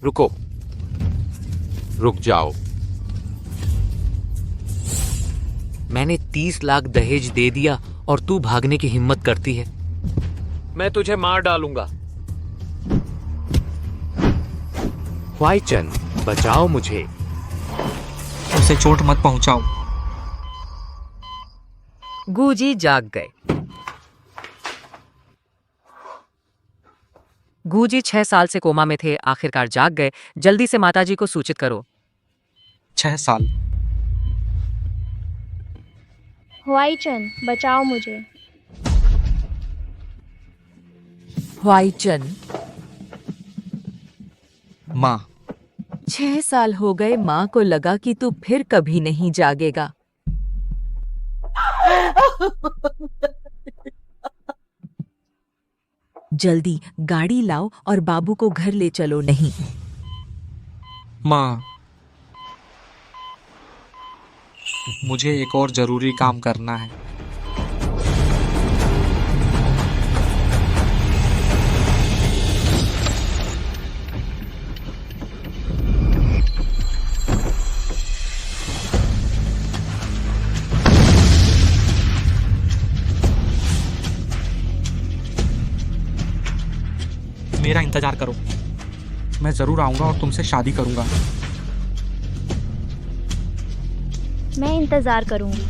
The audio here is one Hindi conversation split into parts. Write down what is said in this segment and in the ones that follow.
रुको, रुक जाओ। मैंने 30 लाख दहेज दे दिया और तू भागने की हिम्मत करती है। मैं तुझे मार डालूंगा। हुआईचन, बचाओ मुझे। उसे चोट मत पहुंचाओ। गूजी जाग गए। गूजी 6 साल से कोमा में थे, आखिरकार जाग गए। जल्दी से माताजी को सूचित करो। 6 साल। हुआईचन, बचाओ मुझे। हुआईचन, माँ। 6 साल हो गए। माँ को लगा कि तू फिर कभी नहीं जागेगा। जल्दी गाड़ी लाओ और बाबू को घर ले चलो। नहीं, माँ, मुझे एक और जरूरी काम करना है। मेरा इंतजार करो, मैं जरूर आऊंगा और तुमसे शादी करूंगा। मैं इंतजार करूंगी।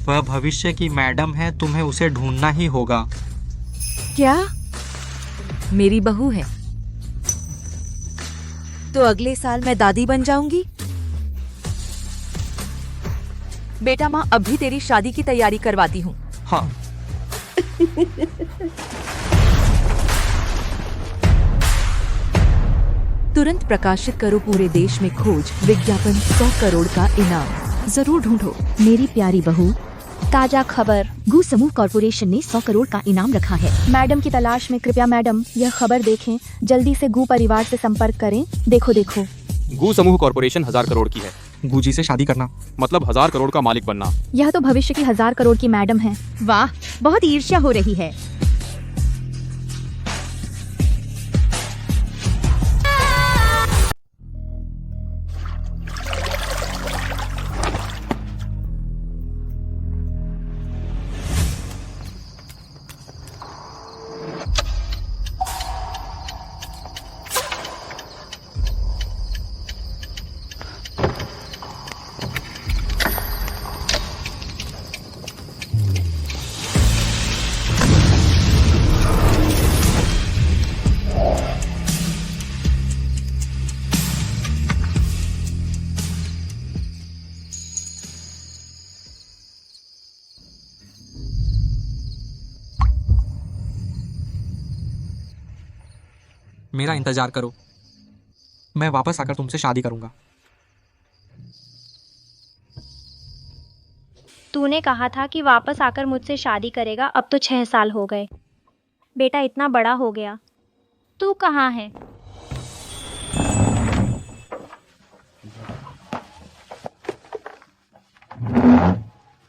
वह भविष्य की मैडम है, तुम्हें उसे ढूंढना ही होगा। क्या? मेरी बहू है तो अगले साल मैं दादी बन जाऊंगी? बेटा, माँ अभी तेरी शादी की तैयारी करवाती हूँ। हाँ। तुरंत प्रकाशित करो पूरे देश में खोज विज्ञापन 100 करोड़ का इनाम। जरूर ढूंढो मेरी प्यारी बहू। ताजा खबर, गू समूह कॉरपोरेशन ने 100 करोड़ का इनाम रखा है। मैडम की तलाश में। कृपया मैडम यह खबर देखें। जल्दी से गू परिवार से संपर्क करें। देखो देखो, गू समूह कॉरपोरेशन 1000 करोड़ की है। गूजी से शादी करना मतलब 1000 करोड़ का मालिक बनना। यह तो भविष्य की 1000 करोड़ की मैडम है। वाह, बहुत ईर्ष्या हो रही है। मेरा इंतजार करो, मैं वापस आकर तुमसे शादी करूंगा। तूने कहा था कि वापस आकर मुझसे शादी करेगा। अब तो 6 साल हो गए। बेटा इतना बड़ा हो गया। तू कहाँ है?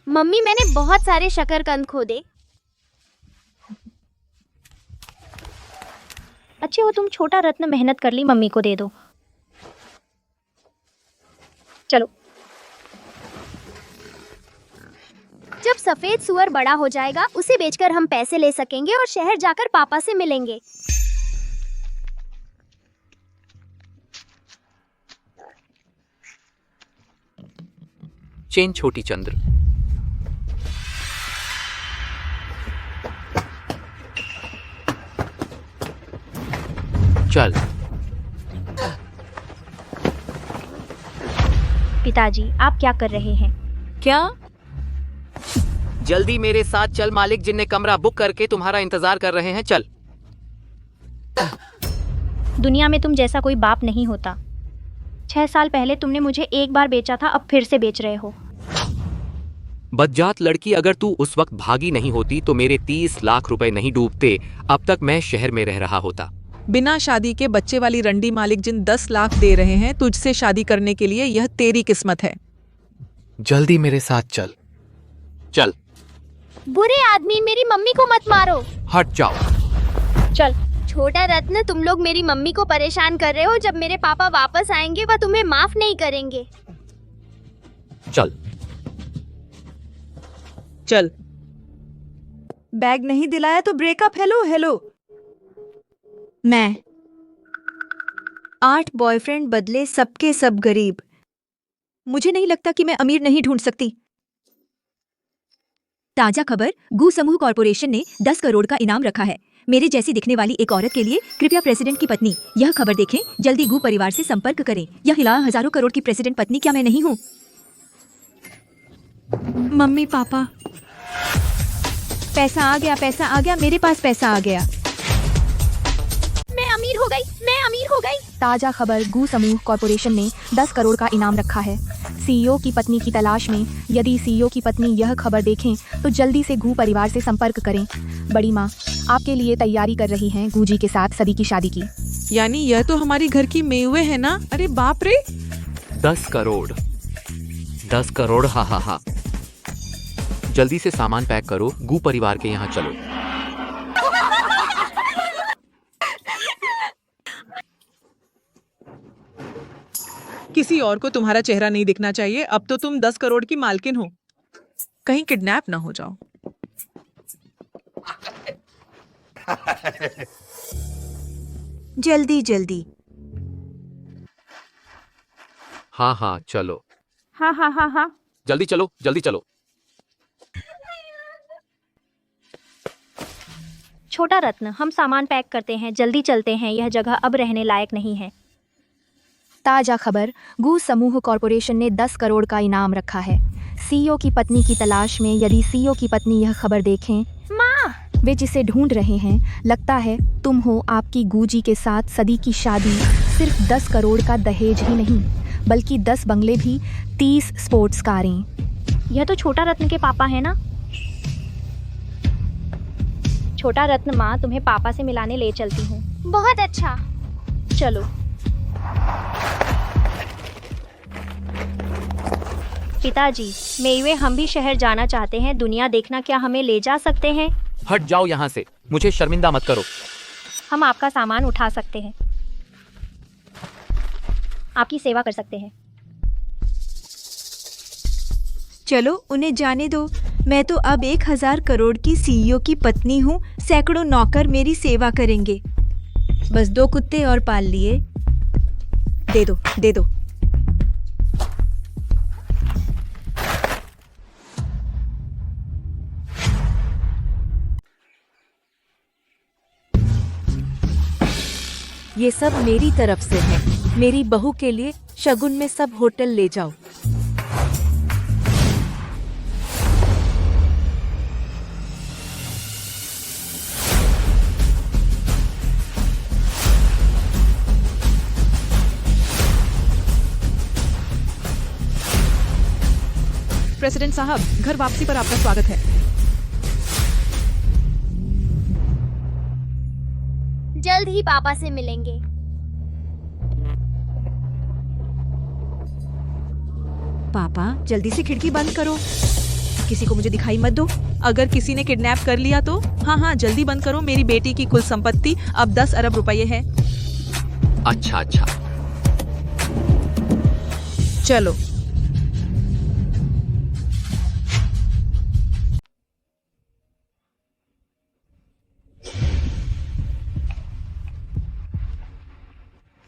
मम्मी, मैंने बहुत सारे शकरकंद खोदे। अच्छे हो तुम, छोटा रत्न। मेहनत कर ली, मम्मी को दे दो। चलो। जब सफेद सुअर बड़ा हो जाएगा उसे बेचकर हम पैसे ले सकेंगे और शहर जाकर पापा से मिलेंगे। चेन छोटी चंद्र। चल। पिताजी, आप क्या कर रहे हैं? क्या? जल्दी मेरे साथ चल, मालिक जिनने कमरा बुक करके तुम्हारा इंतजार कर रहे हैं। चल। दुनिया में तुम जैसा कोई बाप नहीं होता। 6 साल पहले तुमने मुझे एक बार बेचा था, अब फिर से बेच रहे हो। बदजात लड़की, अगर तू उस वक्त भागी नहीं होती तो मेरे 30 लाख रुपए नहीं डूबते। अब तक मैं शहर में रह रहा होता। बिना शादी के बच्चे वाली रंडी मालिक जिन 10 लाख दे रहे हैं तुझसे शादी करने के लिए, यह तेरी किस्मत है। जल्दी मेरे साथ चल। चल। बुरे आदमी, मेरी मम्मी को मत मारो। हट जाओ। चल। छोटा रत्न, तुम लोग मेरी मम्मी को परेशान कर रहे हो। जब मेरे पापा वापस आएंगे वह तुम्हें माफ नहीं करेंगे। चल। चल। बैग नहीं दिलाया तो ब्रेकअप। Hello hello. मैं 8 बॉयफ्रेंड बदले, सबके सब गरीब। मुझे नहीं लगता कि मैं अमीर नहीं ढूंढ सकती। ताजा खबर, गू समूह कॉरपोरेशन ने 10 करोड़ का इनाम रखा है मेरे जैसी दिखने वाली एक औरत के लिए। कृपया प्रेसिडेंट की पत्नी यह खबर देखें, जल्दी गू परिवार से संपर्क करें। यह हिला हजारों करोड़ की प्रेसिडेंट पत्नी क्या मैं नहीं हूँ? मम्मी पापा, पैसा आ गया, पैसा आ गया, मेरे पास पैसा आ गया। मैं अमीर हो गई, मैं अमीर हो गई। ताजा खबर, गू समूह कॉरपोरेशन ने 10 करोड़ का इनाम रखा है सीईओ की पत्नी की तलाश में। यदि सीईओ की पत्नी यह खबर देखें तो जल्दी से गू परिवार से संपर्क करें। बड़ी माँ आपके लिए तैयारी कर रही हैं गू जी के साथ सदी की शादी की। यानी यह तो हमारी घर की मेवे है ना? अरे बाप रे। 10 करोड़, 10 करोड़, हा हा हा। जल्दी से सामान पैक करो, गू परिवार के यहाँ चलो। किसी और को तुम्हारा चेहरा नहीं दिखना चाहिए। अब तो तुम 10 करोड़ की मालकिन हो। कहीं किडनैप ना हो जाओ। जल्दी जल्दी। हाँ हाँ चलो। हाँ हाँ हाँ हाँ। जल्दी चलो, जल्दी चलो। छोटा रत्न, हम सामान पैक करते हैं, जल्दी चलते हैं, यह जगह अब रहने लायक नहीं है। ताजा खबर, गू समूह कॉरपोरेशन ने 10 करोड़ का इनाम रखा है सीईओ की पत्नी की तलाश में। यदि सीईओ की पत्नी यह खबर देखें, माँ, वे जिसे ढूंढ रहे हैं, लगता है तुम हो। आपकी गू जी के साथ सदी की शादी। सिर्फ 10 करोड़ का दहेज ही नहीं बल्कि 10 बंगले भी, 30 स्पोर्ट्स कारें। यह तो छोटा रत्न के पापा है ना? छोटा रत्न, माँ तुम्हें पापा से मिलाने ले चलती हूँ। बहुत अच्छा। चलो। पिताजी, मेवे, हम भी शहर जाना चाहते हैं, दुनिया देखना, क्या हमें ले जा सकते हैं? हट जाओ यहाँ से, मुझे शर्मिंदा मत करो। हम आपका सामान उठा सकते हैं, आपकी सेवा कर सकते हैं। चलो उन्हें जाने दो। मैं तो अब 1000 करोड़ की सीईओ की पत्नी हूँ। सैकड़ों नौकर मेरी सेवा करेंगे। बस 2 कुत्ते और पाल लिए। दे दो, दे दो। ये सब मेरी तरफ से है। मेरी बहू के लिए शगुन में सब होटल ले जाओ। प्रेसिडेंट साहब, घर वापसी पर आपका स्वागत है। जल्द ही पापा से मिलेंगे। पापा जल्दी से खिड़की बंद करो। किसी को मुझे दिखाई मत दो। अगर किसी ने किडनैप कर लिया तो? हाँ हाँ, जल्दी बंद करो। मेरी बेटी की कुल संपत्ति अब 10 अरब रुपये है। अच्छा अच्छा। चलो।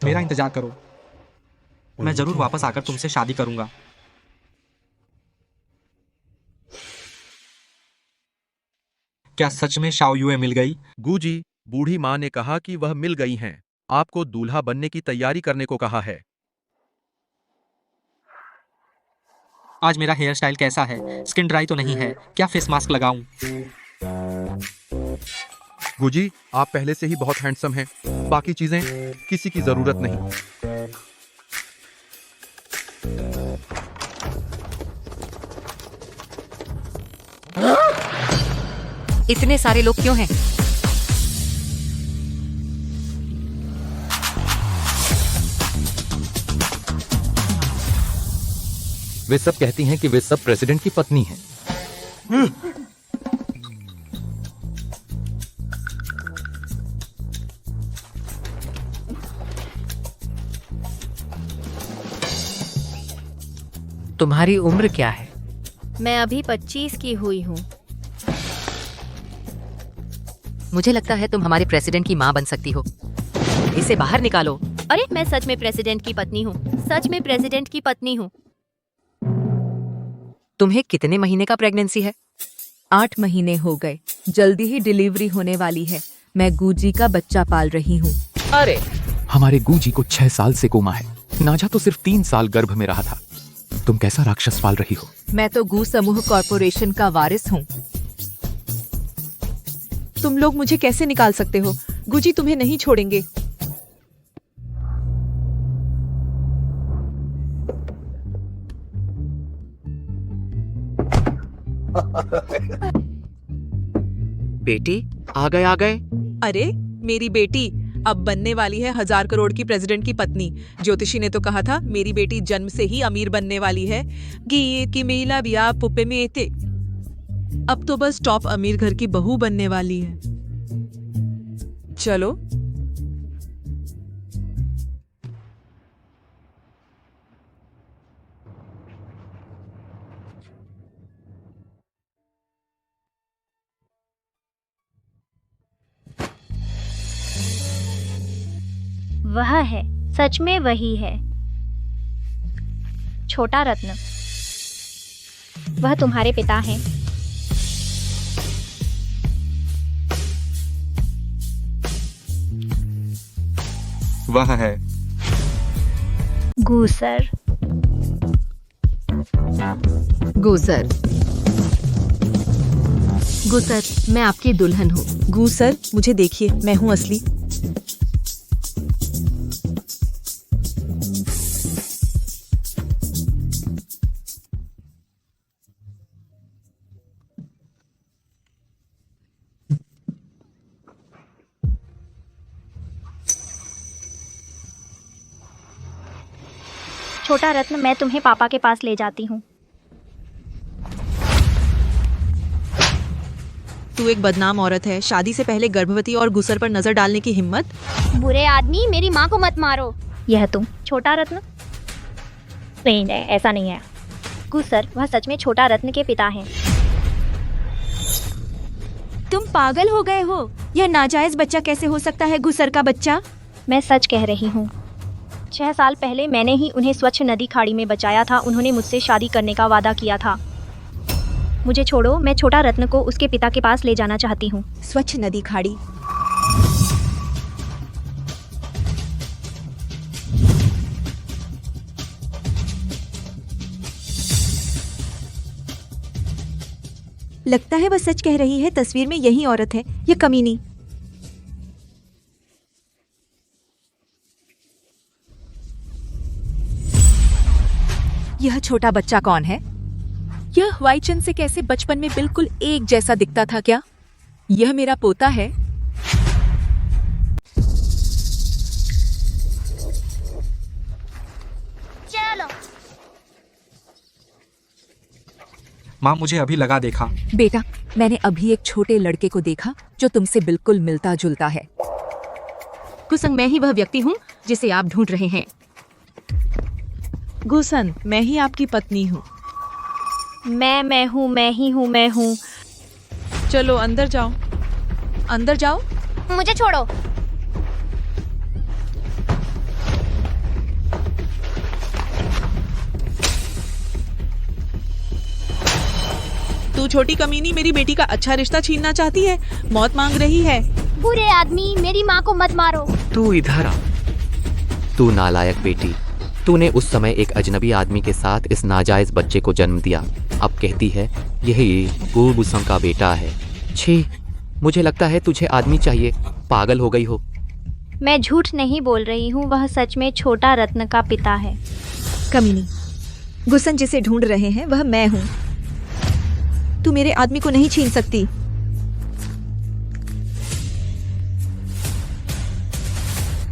मेरा इंतजार करो, मैं जरूर वापस आकर तुमसे शादी करूंगा। क्या सच में शाओ युए मिल गई? गूजी, बूढ़ी माँ ने कहा कि वह मिल गई हैं। आपको दूल्हा बनने की तैयारी करने को कहा है। आज मेरा हेयर स्टाइल कैसा है? स्किन ड्राई तो नहीं है? क्या फेस मास्क लगाऊं? गूजी, आप पहले से ही बहुत हैंडसम हैं। बाकी चीजें किसी की जरूरत नहीं। इतने सारे लोग क्यों हैं? वे सब कहती हैं कि वे सब प्रेसिडेंट की पत्नी हैं। तुम्हारी उम्र क्या है? मैं अभी 25 की हुई हूँ। मुझे लगता है तुम हमारे प्रेसिडेंट की माँ बन सकती हो। इसे बाहर निकालो। अरे मैं सच में प्रेसिडेंट की पत्नी हूँ, सच में प्रेसिडेंट की पत्नी हूँ। तुम्हें कितने महीने का प्रेगनेंसी है? 8 महीने हो गए, जल्दी ही डिलीवरी होने वाली है। मैं गुजी का बच्चा पाल रही हूँ। अरे हमारे गुजी को 6 साल से कोमा है। नाजा तो सिर्फ 3 साल गर्भ में रहा था। तुम कैसा राक्षस पाल रही हो? मैं तो गू समूह कॉरपोरेशन का वारिस हूँ। तुम लोग मुझे कैसे निकाल सकते हो? गुजी तुम्हें नहीं छोड़ेंगे। बेटी आ गए। अरे मेरी बेटी अब बनने वाली है 1000 करोड़ की प्रेसिडेंट की पत्नी। ज्योतिषी ने तो कहा था मेरी बेटी जन्म से ही अमीर बनने वाली है। गी की महिला बिया पुप्पे में थे। अब तो बस टॉप अमीर घर की बहू बनने वाली है। चलो वह है, सच में वही है। छोटा रत्न, वह तुम्हारे पिता हैं। वह है गूसर। गुजर, गुजर, मैं आपकी दुल्हन हूँ। गूसर मुझे देखिए, मैं हूँ असली। छोटा रत्न, मैं तुम्हें पापा के पास ले जाती हूँ। तू एक बदनाम औरत है। शादी से पहले गर्भवती और गुसर पर नजर डालने की हिम्मत। बुरे आदमी, मेरी माँ को मत मारो। यह तुम, छोटा रत्न? नहीं, ऐसा नहीं है। गुसर, वह सच में छोटा रत्न के पिता हैं। तुम पागल हो गए हो? यह नाजायज बच्चा कैसे हो सकता है, गुसर का बच्चा? मैं सच कह रही हूँ। 6 साल पहले मैंने ही उन्हें स्वच्छ नदी खाड़ी में बचाया था। उन्होंने मुझसे शादी करने का वादा किया था। मुझे छोड़ो, मैं छोटा रत्न को उसके पिता के पास ले जाना चाहती हूँ। स्वच्छ नदी खाड़ी? लगता है वह सच कह रही है। तस्वीर में यही औरत है, यह कमीनी। यह छोटा बच्चा कौन है? यह वाईचंद से कैसे बचपन में बिल्कुल एक जैसा दिखता था क्या? यह मेरा पोता है। चलो। माँ, मुझे अभी लगा देखा। बेटा, मैंने अभी एक छोटे लड़के को देखा जो तुमसे बिल्कुल मिलता जुलता है। कुसंग, मैं ही वह व्यक्ति हूँ जिसे आप ढूंढ रहे हैं। गुसन, मैं ही आपकी पत्नी हूँ। मैं हूँ। चलो अंदर जाओ, अंदर जाओ। मुझे छोड़ो। तू छोटी कमीनी मेरी बेटी का अच्छा रिश्ता छीनना चाहती है, मौत मांग रही है। बुरे आदमी, मेरी माँ को मत मारो। तू इधर आ। तू नालायक बेटी, तूने उस समय एक अजनबी आदमी के साथ इस नाजायज बच्चे को जन्म दिया। अब कहती है यही गुसंग का बेटा है। छी, मुझे लगता है तुझे आदमी चाहिए। पागल हो गई हो। मैं झूठ नहीं बोल रही हूँ, वह सच में छोटा रत्न का पिता है। कमीनी, गुसन जिसे ढूंढ रहे हैं वह मैं हूँ। तू मेरे आदमी को नहीं छीन सकती।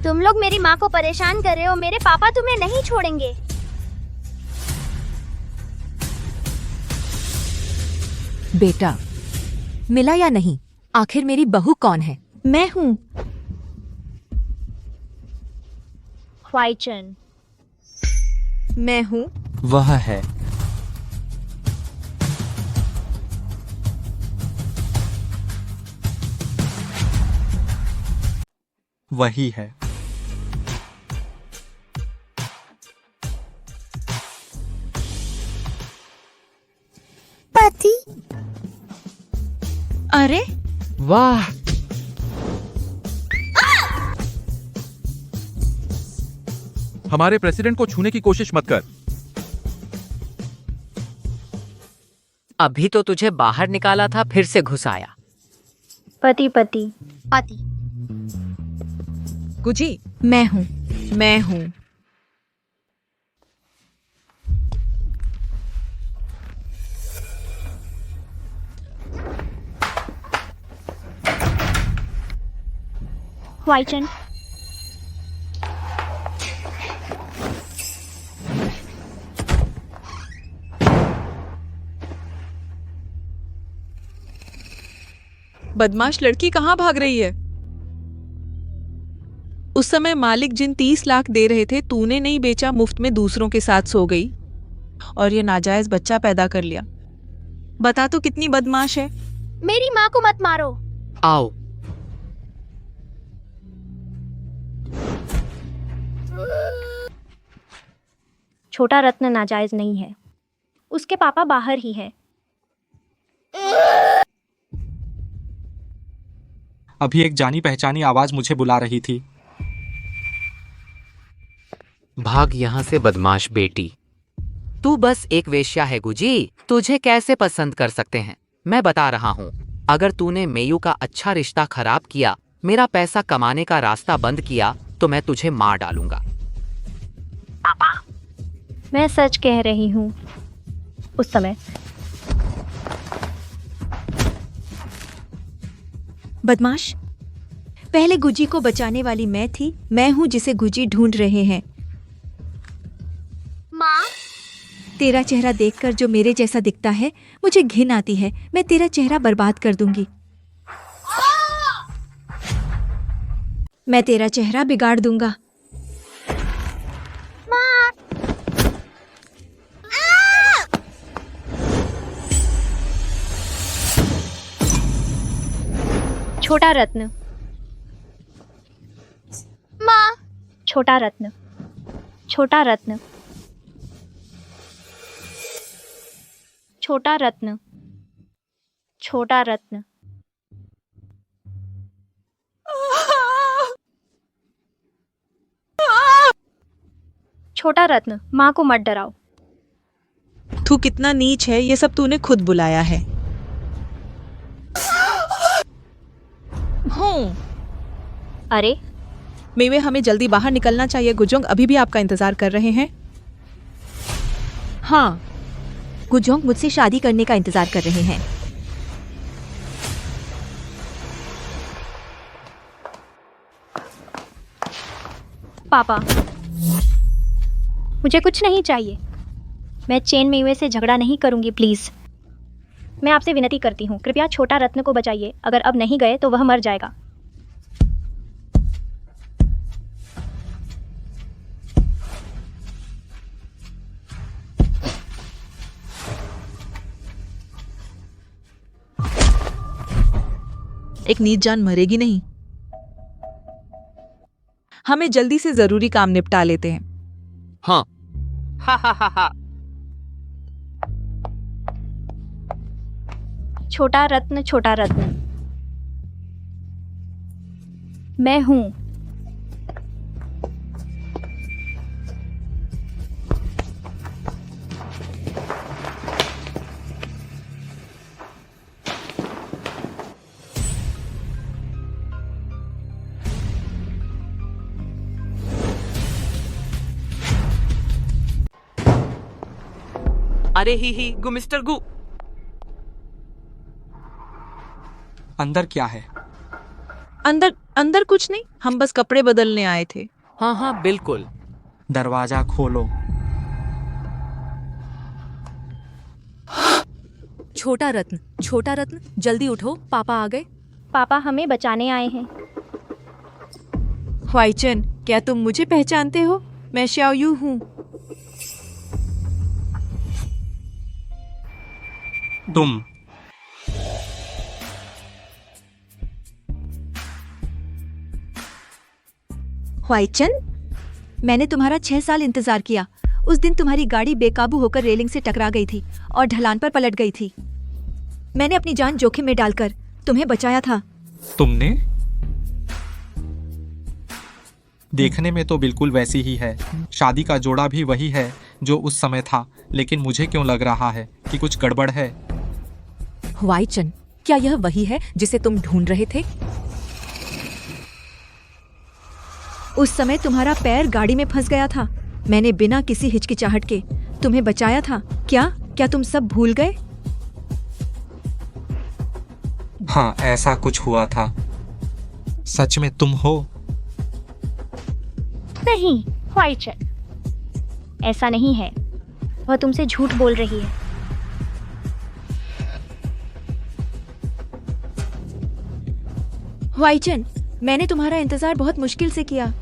तुम लोग मेरी माँ को परेशान कर रहे हो। मेरे पापा तुम्हें नहीं छोड़ेंगे। बेटा, मिला या नहीं? आखिर मेरी बहू कौन है? मैं हूँ ख्वाइचन। मैं हूँ। वह है। वही है। पति। अरे वाह, हमारे प्रेसिडेंट को छूने की कोशिश मत कर। अभी तो तुझे बाहर निकाला था, फिर से घुस आया। पति पति। पति। गुजी, मैं हूँ। मैं हूँ। ख्वाइचन। बदमाश लड़की कहाँ भाग रही है? उस समय मालिक जिन 30 लाख दे रहे थे तूने नहीं बेचा, मुफ्त में दूसरों के साथ सो गई और ये नाजायज बच्चा पैदा कर लिया। बता तू कितनी बदमाश है। मेरी माँ को मत मारो। आओ। छोटा रत्न नाजायज नहीं है, उसके पापा बाहर ही है। अभी एक जानी पहचानी आवाज मुझे बुला रही थी। भाग यहाँ से बदमाश बेटी। तू बस एक वेश्या है गुजी, तुझे कैसे पसंद कर सकते हैं? मैं बता रहा हूँ, अगर तूने मेयू का अच्छा रिश्ता खराब किया, मेरा पैसा कमाने का रास्ता बंद किया, तो मैं तुझे मार डालूंगा। मैं सच कह रही हूँ। उस समय बदमाश, पहले गुजी को बचाने वाली मैं थी। मैं हूँ जिसे गुजी ढूंढ रहे हैं। माँ। तेरा चेहरा देखकर जो मेरे जैसा दिखता है, मुझे घिन आती है। मैं तेरा चेहरा बर्बाद कर दूंगी। मैं तेरा चेहरा बिगाड़ दूंगा। माँ। छोटा रत्न। माँ। छोटा रत्न। छोटा रत्न। छोटा रत्न। छोटा रत्न। छोटा रत्न, माँ को मत डराओ। तू कितना नीच है, ये सब तूने खुद बुलाया है। अरे मेवे, हमें जल्दी बाहर निकलना चाहिए। गुजोंग अभी भी आपका इंतजार कर रहे हैं। हाँ, गुजोंग मुझसे शादी करने का इंतजार कर रहे हैं। पापा, मुझे कुछ नहीं चाहिए। मैं चेन मेवे से झगड़ा नहीं करूंगी, प्लीज। मैं आपसे विनती करती हूँ, कृपया छोटा रत्न को बचाइए। अगर अब नहीं गए तो वह मर जाएगा। एक नीच जान मरेगी नहीं। हमें जल्दी से जरूरी काम निपटा लेते हैं। हाँ। हा हा हा हा। छोटा रत्न, छोटा रत्न। मैं हूं। अरे ही गु मिस्टर गु। अंदर क्या है? अंदर अंदर कुछ नहीं, हम बस कपड़े बदलने आए थे। हाँ हाँ बिल्कुल। दरवाजा खोलो। छोटा रत्न जल्दी उठो, पापा आ गए। पापा हमें बचाने आए हैं। ह्वाइचन, क्या तुम मुझे पहचानते हो? मैं श्याओयू हूँ। तुम ह्वाइचन, मैंने तुम्हारा 6 साल इंतजार किया। उस दिन तुम्हारी गाड़ी बेकाबू होकर रेलिंग से टकरा गई थी और ढलान पर पलट गई थी। मैंने अपनी जान जोखिम में डालकर तुम्हें बचाया था। तुमने? देखने में तो बिल्कुल वैसी ही है। शादी का जोड़ा भी वही है जो उस समय था, लेकिन मुझे क्यों लग रहा है कि कुछ गड़बड़ है। ह्वाइचन, क्या यह वही है जिसे तुम ढूंढ रहे थे? उस समय तुम्हारा पैर गाड़ी में फंस गया था। मैंने बिना किसी हिचकिचाहट के तुम्हें बचाया था। क्या तुम सब भूल गए? हाँ, ऐसा कुछ हुआ था। सच में तुम हो? नहीं ह्वाइचन, ऐसा नहीं है। वह तुमसे झूठ बोल रही है। ह्वाइचन, मैंने तुम्हारा इंतजार बहुत मुश्किल से किया।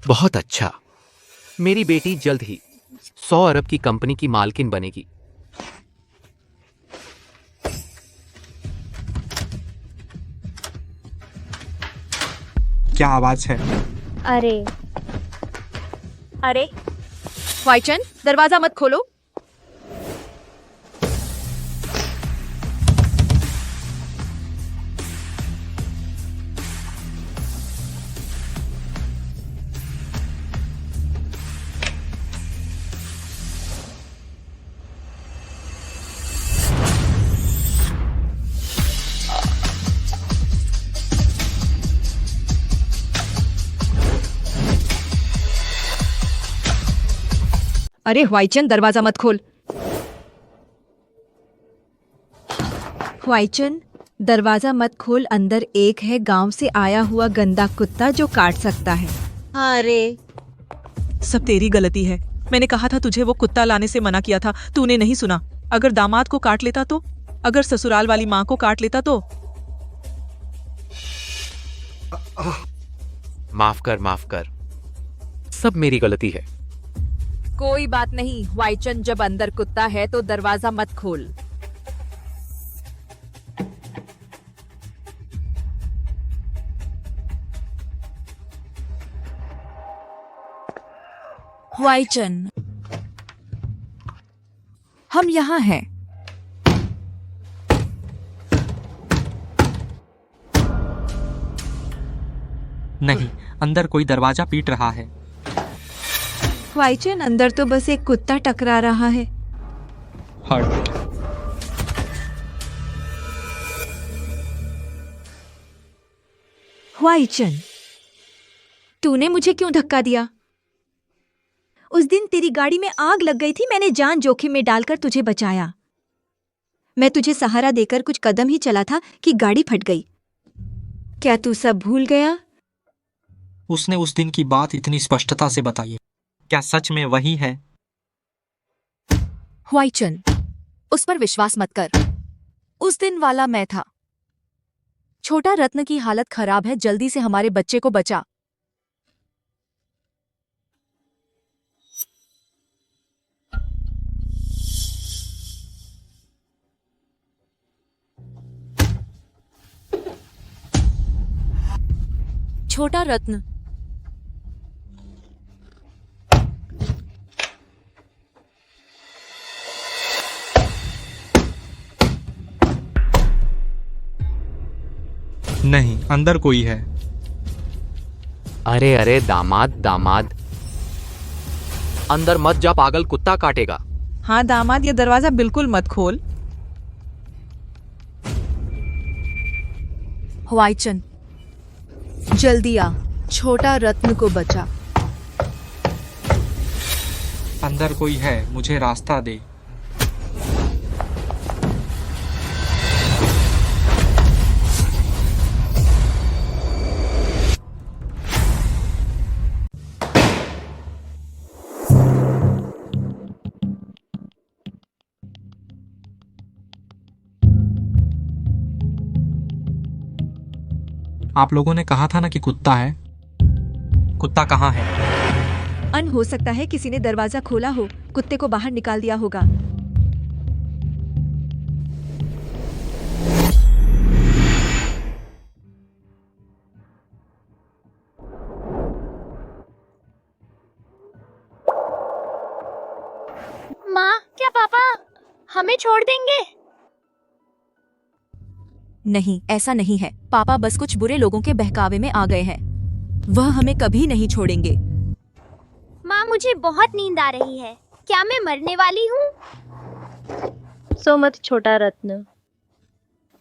बहुत अच्छा। मेरी बेटी जल्द ही 100 अरब की कंपनी की मालकिन बनेगी। क्या आवाज है? अरे ह्वाइचन, दरवाजा मत खोलो। अरे ह्वाइचन, दरवाजा मत खोल। ह्वाइचन, दरवाजा मत खोल। अंदर एक है गांव से आया हुआ गंदा कुत्ता जो काट सकता है। अरे सब तेरी गलती है। मैंने कहा था तुझे वो कुत्ता लाने से मना किया था, तूने नहीं सुना। अगर दामाद को काट लेता तो, अगर ससुराल वाली माँ को काट लेता तो। माफ कर। सब मेरी गलती है। कोई बात नहीं ह्वाइचन, जब अंदर कुत्ता है तो दरवाजा मत खोल। ह्वाइचन, हम यहाँ हैं। नहीं, अंदर कोई दरवाजा पीट रहा है। ह्वाइचन, अंदर तो बस एक कुत्ता टकरा रहा है। हट। ह्वाइचन, तूने मुझे क्यों धक्का दिया? उस दिन तेरी गाड़ी में आग लग गई थी। मैंने जान जोखिम में डालकर तुझे बचाया। मैं तुझे सहारा देकर कुछ कदम ही चला था कि गाड़ी फट गई। क्या तू सब भूल गया? उसने उस दिन की बात इतनी स्पष्टता से बताई। क्या सच में वही है? ह्वाइचन, उस पर विश्वास मत कर। उस दिन वाला मैं था। छोटा रत्न की हालत खराब है, जल्दी से हमारे बच्चे को बचा। छोटा रत्न, नहीं, अंदर कोई है। अरे दामाद, अंदर मत जा, पागल कुत्ता काटेगा। हाँ दामाद, ये दरवाजा बिल्कुल मत खोल। ह्वाइचन, जल्दी आ, छोटा रत्न को बचा। अंदर कोई है, मुझे रास्ता दे। आप लोगों ने कहा था ना कि कुत्ता है। कुत्ता कहाँ है? अन हो सकता है किसी ने दरवाजा खोला हो, कुत्ते को बाहर निकाल दिया होगा। माँ, क्या पापा हमें छोड़ देंगे? नहीं, ऐसा नहीं है। पापा बस कुछ बुरे लोगों के बहकावे में आ गए हैं। वह हमें कभी नहीं छोड़ेंगे। माँ, मुझे बहुत नींद आ रही है। क्या मैं मरने वाली हूँ? सो मत छोटा रत्न,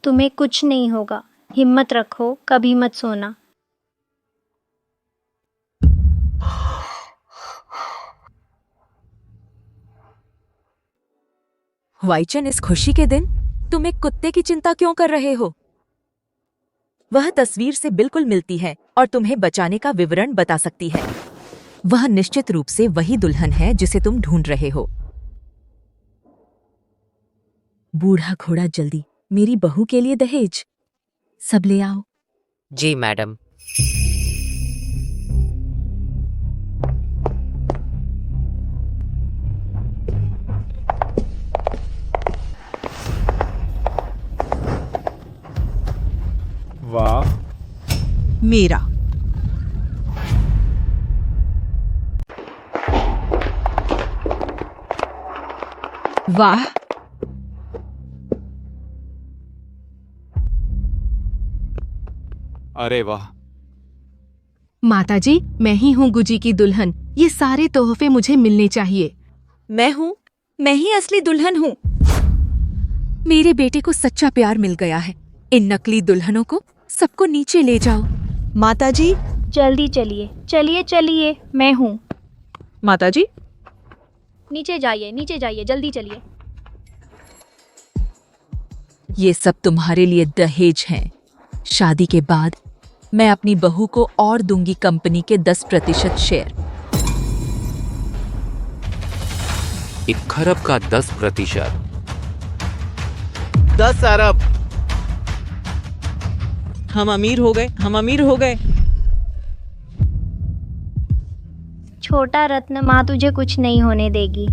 तुम्हें कुछ नहीं होगा। हिम्मत रखो, कभी मत सोना। वाईचन, इस खुशी के दिन तुम एक कुत्ते की चिंता क्यों कर रहे हो? वह तस्वीर से बिल्कुल मिलती है और तुम्हें बचाने का विवरण बता सकती है। वह निश्चित रूप से वही दुल्हन है जिसे तुम ढूंढ रहे हो। बूढ़ा घोड़ा, जल्दी मेरी बहू के लिए दहेज सब ले आओ। जी मैडम। वाह, मेरा। वाह, अरे वाह। माताजी, मैं ही हूँ गुजी की दुल्हन। ये सारे तोहफे मुझे मिलने चाहिए। मैं ही असली दुल्हन हूँ। मेरे बेटे को सच्चा प्यार मिल गया है। इन नकली दुल्हनों को सबको नीचे ले जाओ। माताजी। जल्दी चलिए, चलिए चलिए, मैं हूँ। माताजी। नीचे जाइए, जल्दी चलिए। ये सब तुम्हारे लिए दहेज हैं। शादी के बाद मैं अपनी बहू को और दूंगी कंपनी के 10% शेयर। 1 खरब का 10%। 10 अरब। हम अमीर हो गए, हम अमीर हो गए। छोटा रत्न, माँ तुझे कुछ नहीं होने देगी।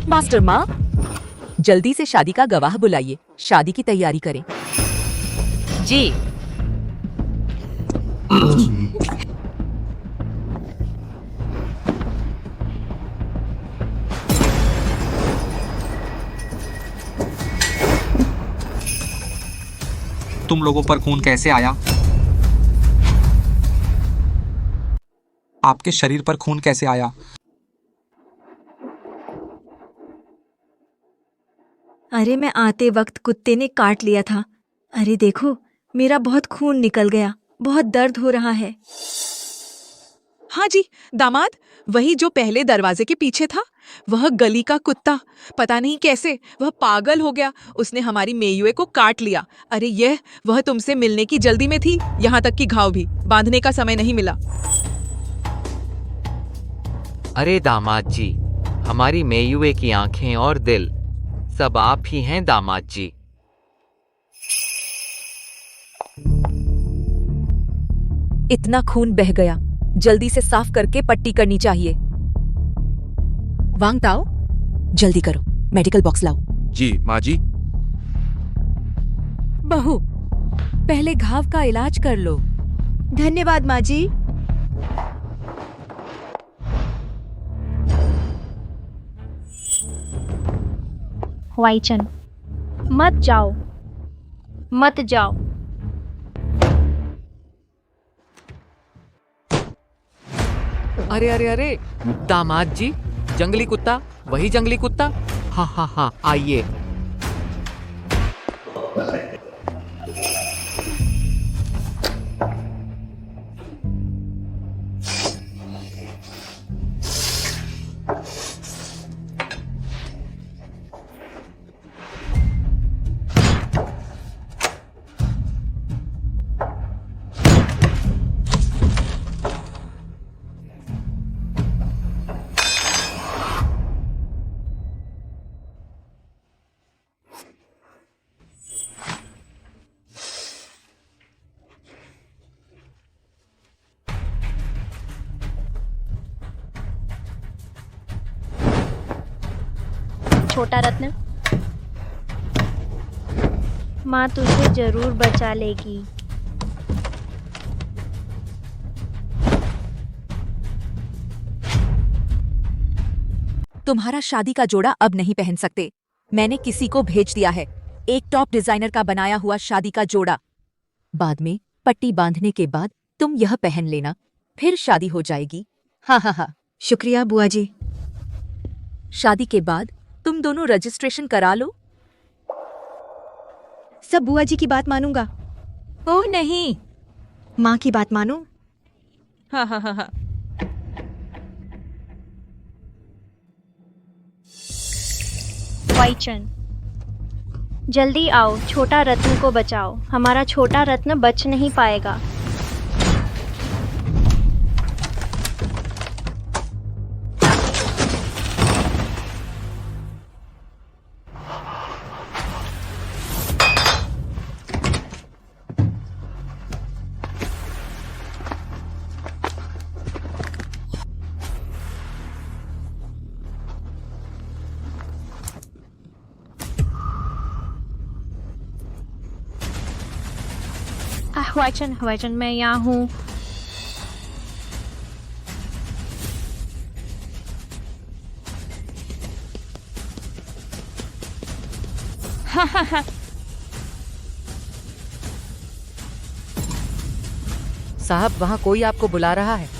मास्टर माँ, जल्दी से शादी का गवाह बुलाइए। शादी की तैयारी करें। जी। तुम लोगों पर खून कैसे आया? आपके शरीर पर खून कैसे आया? अरे, मैं आते वक्त कुत्ते ने काट लिया था। अरे देखो, मेरा बहुत खून निकल गया। बहुत दर्द हो रहा है। हाँ जी दामाद, वही जो पहले दरवाजे के पीछे था, वह गली का कुत्ता। पता नहीं कैसे वह पागल हो गया। उसने हमारी मेयुए को काट लिया। अरे वह तुमसे मिलने की जल्दी में थी, यहाँ तक कि घाव भी बांधने का समय नहीं मिला। अरे दामाद जी, हमारी मेयुए की आंखें और दिल सब आप ही हैं दामाद जी। इतना खून बह गया, जल्दी से साफ करके पट्टी करनी चाहिए। वांग ताओ, जल्दी करो, मेडिकल बॉक्स लाओ। जी माँ जी। बहू, पहले घाव का इलाज कर लो। धन्यवाद माँ जी। वाईचन, मत जाओ, मत जाओ। अरे अरे अरे, दामाद जी, जंगली कुत्ता, वही जंगली कुत्ता। हाँ हाँ हाँ, आइए। छोटा रत्न, माँ तुझे जरूर बचा लेगी। तुम्हारा शादी का जोड़ा अब नहीं पहन सकते। मैंने किसी को भेज दिया है, एक टॉप डिजाइनर का बनाया हुआ शादी का जोड़ा। बाद में पट्टी बांधने के बाद तुम यह पहन लेना, फिर शादी हो जाएगी। हाँ हाँ हाँ, शुक्रिया बुआ जी। शादी के बाद तुम दोनों रजिस्ट्रेशन करा लो। सब बुआ जी की बात मानूंगा। ओह नहीं, माँ की बात मानो। हाँ हाँ हाँ हाँ। वाईचन, जल्दी आओ, छोटा रत्न को बचाओ। हमारा छोटा रत्न बच नहीं पाएगा। वाईचन, वाईचन, मैं यहाँ हूँ। साहब, वहाँ कोई आपको बुला रहा है।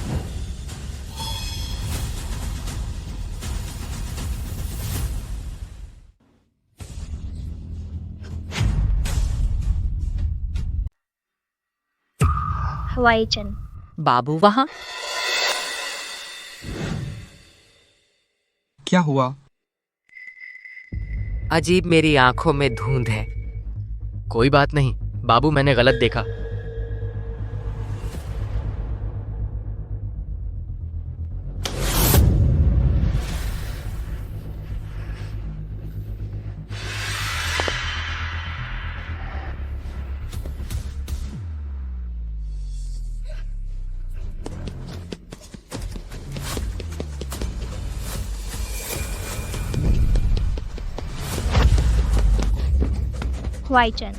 वाईचन, बाबू वहाँ? क्या हुआ? अजीब, मेरी आंखों में धुंध है। कोई बात नहीं बाबू, मैंने गलत देखा। वाईचन,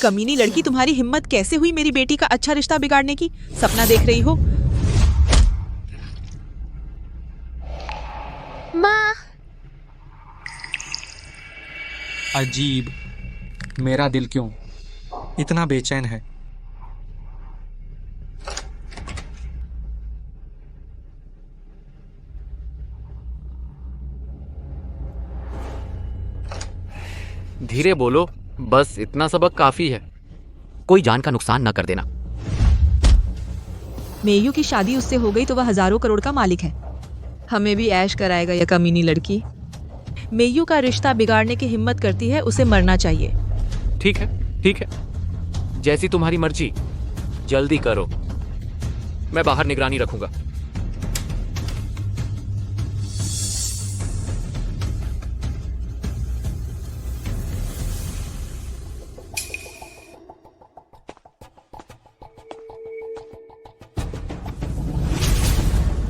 कमीनी लड़की, तुम्हारी हिम्मत कैसे हुई मेरी बेटी का अच्छा रिश्ता बिगाड़ने की? सपना देख रही हो? माँ, अजीब, मेरा दिल क्यों इतना बेचैन है? धीरे बोलो, बस इतना सबक काफी है। कोई जान का नुकसान न कर देना। मेयू की शादी उससे हो गई तो वह हजारों करोड़ का मालिक है। हमें भी ऐश कराएगा यह कमीनी लड़की। मेयू का रिश्ता बिगाड़ने की हिम्मत करती है, उसे मरना चाहिए। ठीक है, ठीक है, जैसी तुम्हारी मर्जी। जल्दी करो, मैं बाहर निगरानी रखूंगा।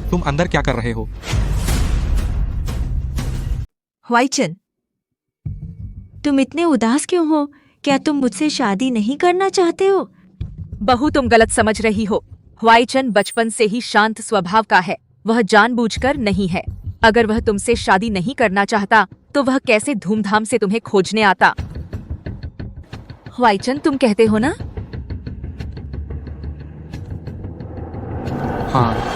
तुम अंदर क्या कर रहे हो? हुआईचन, तुम इतने उदास क्यों हो? क्या तुम मुझसे शादी नहीं करना चाहते हो? बहू, तुम गलत समझ रही हो। हुआईचन बचपन से ही शांत स्वभाव का है, वह जानबूझकर नहीं है। अगर वह तुमसे शादी नहीं करना चाहता तो वह कैसे धूमधाम से तुम्हें खोजने आता? हुआईचन, तुम कहते हो ना? हाँ।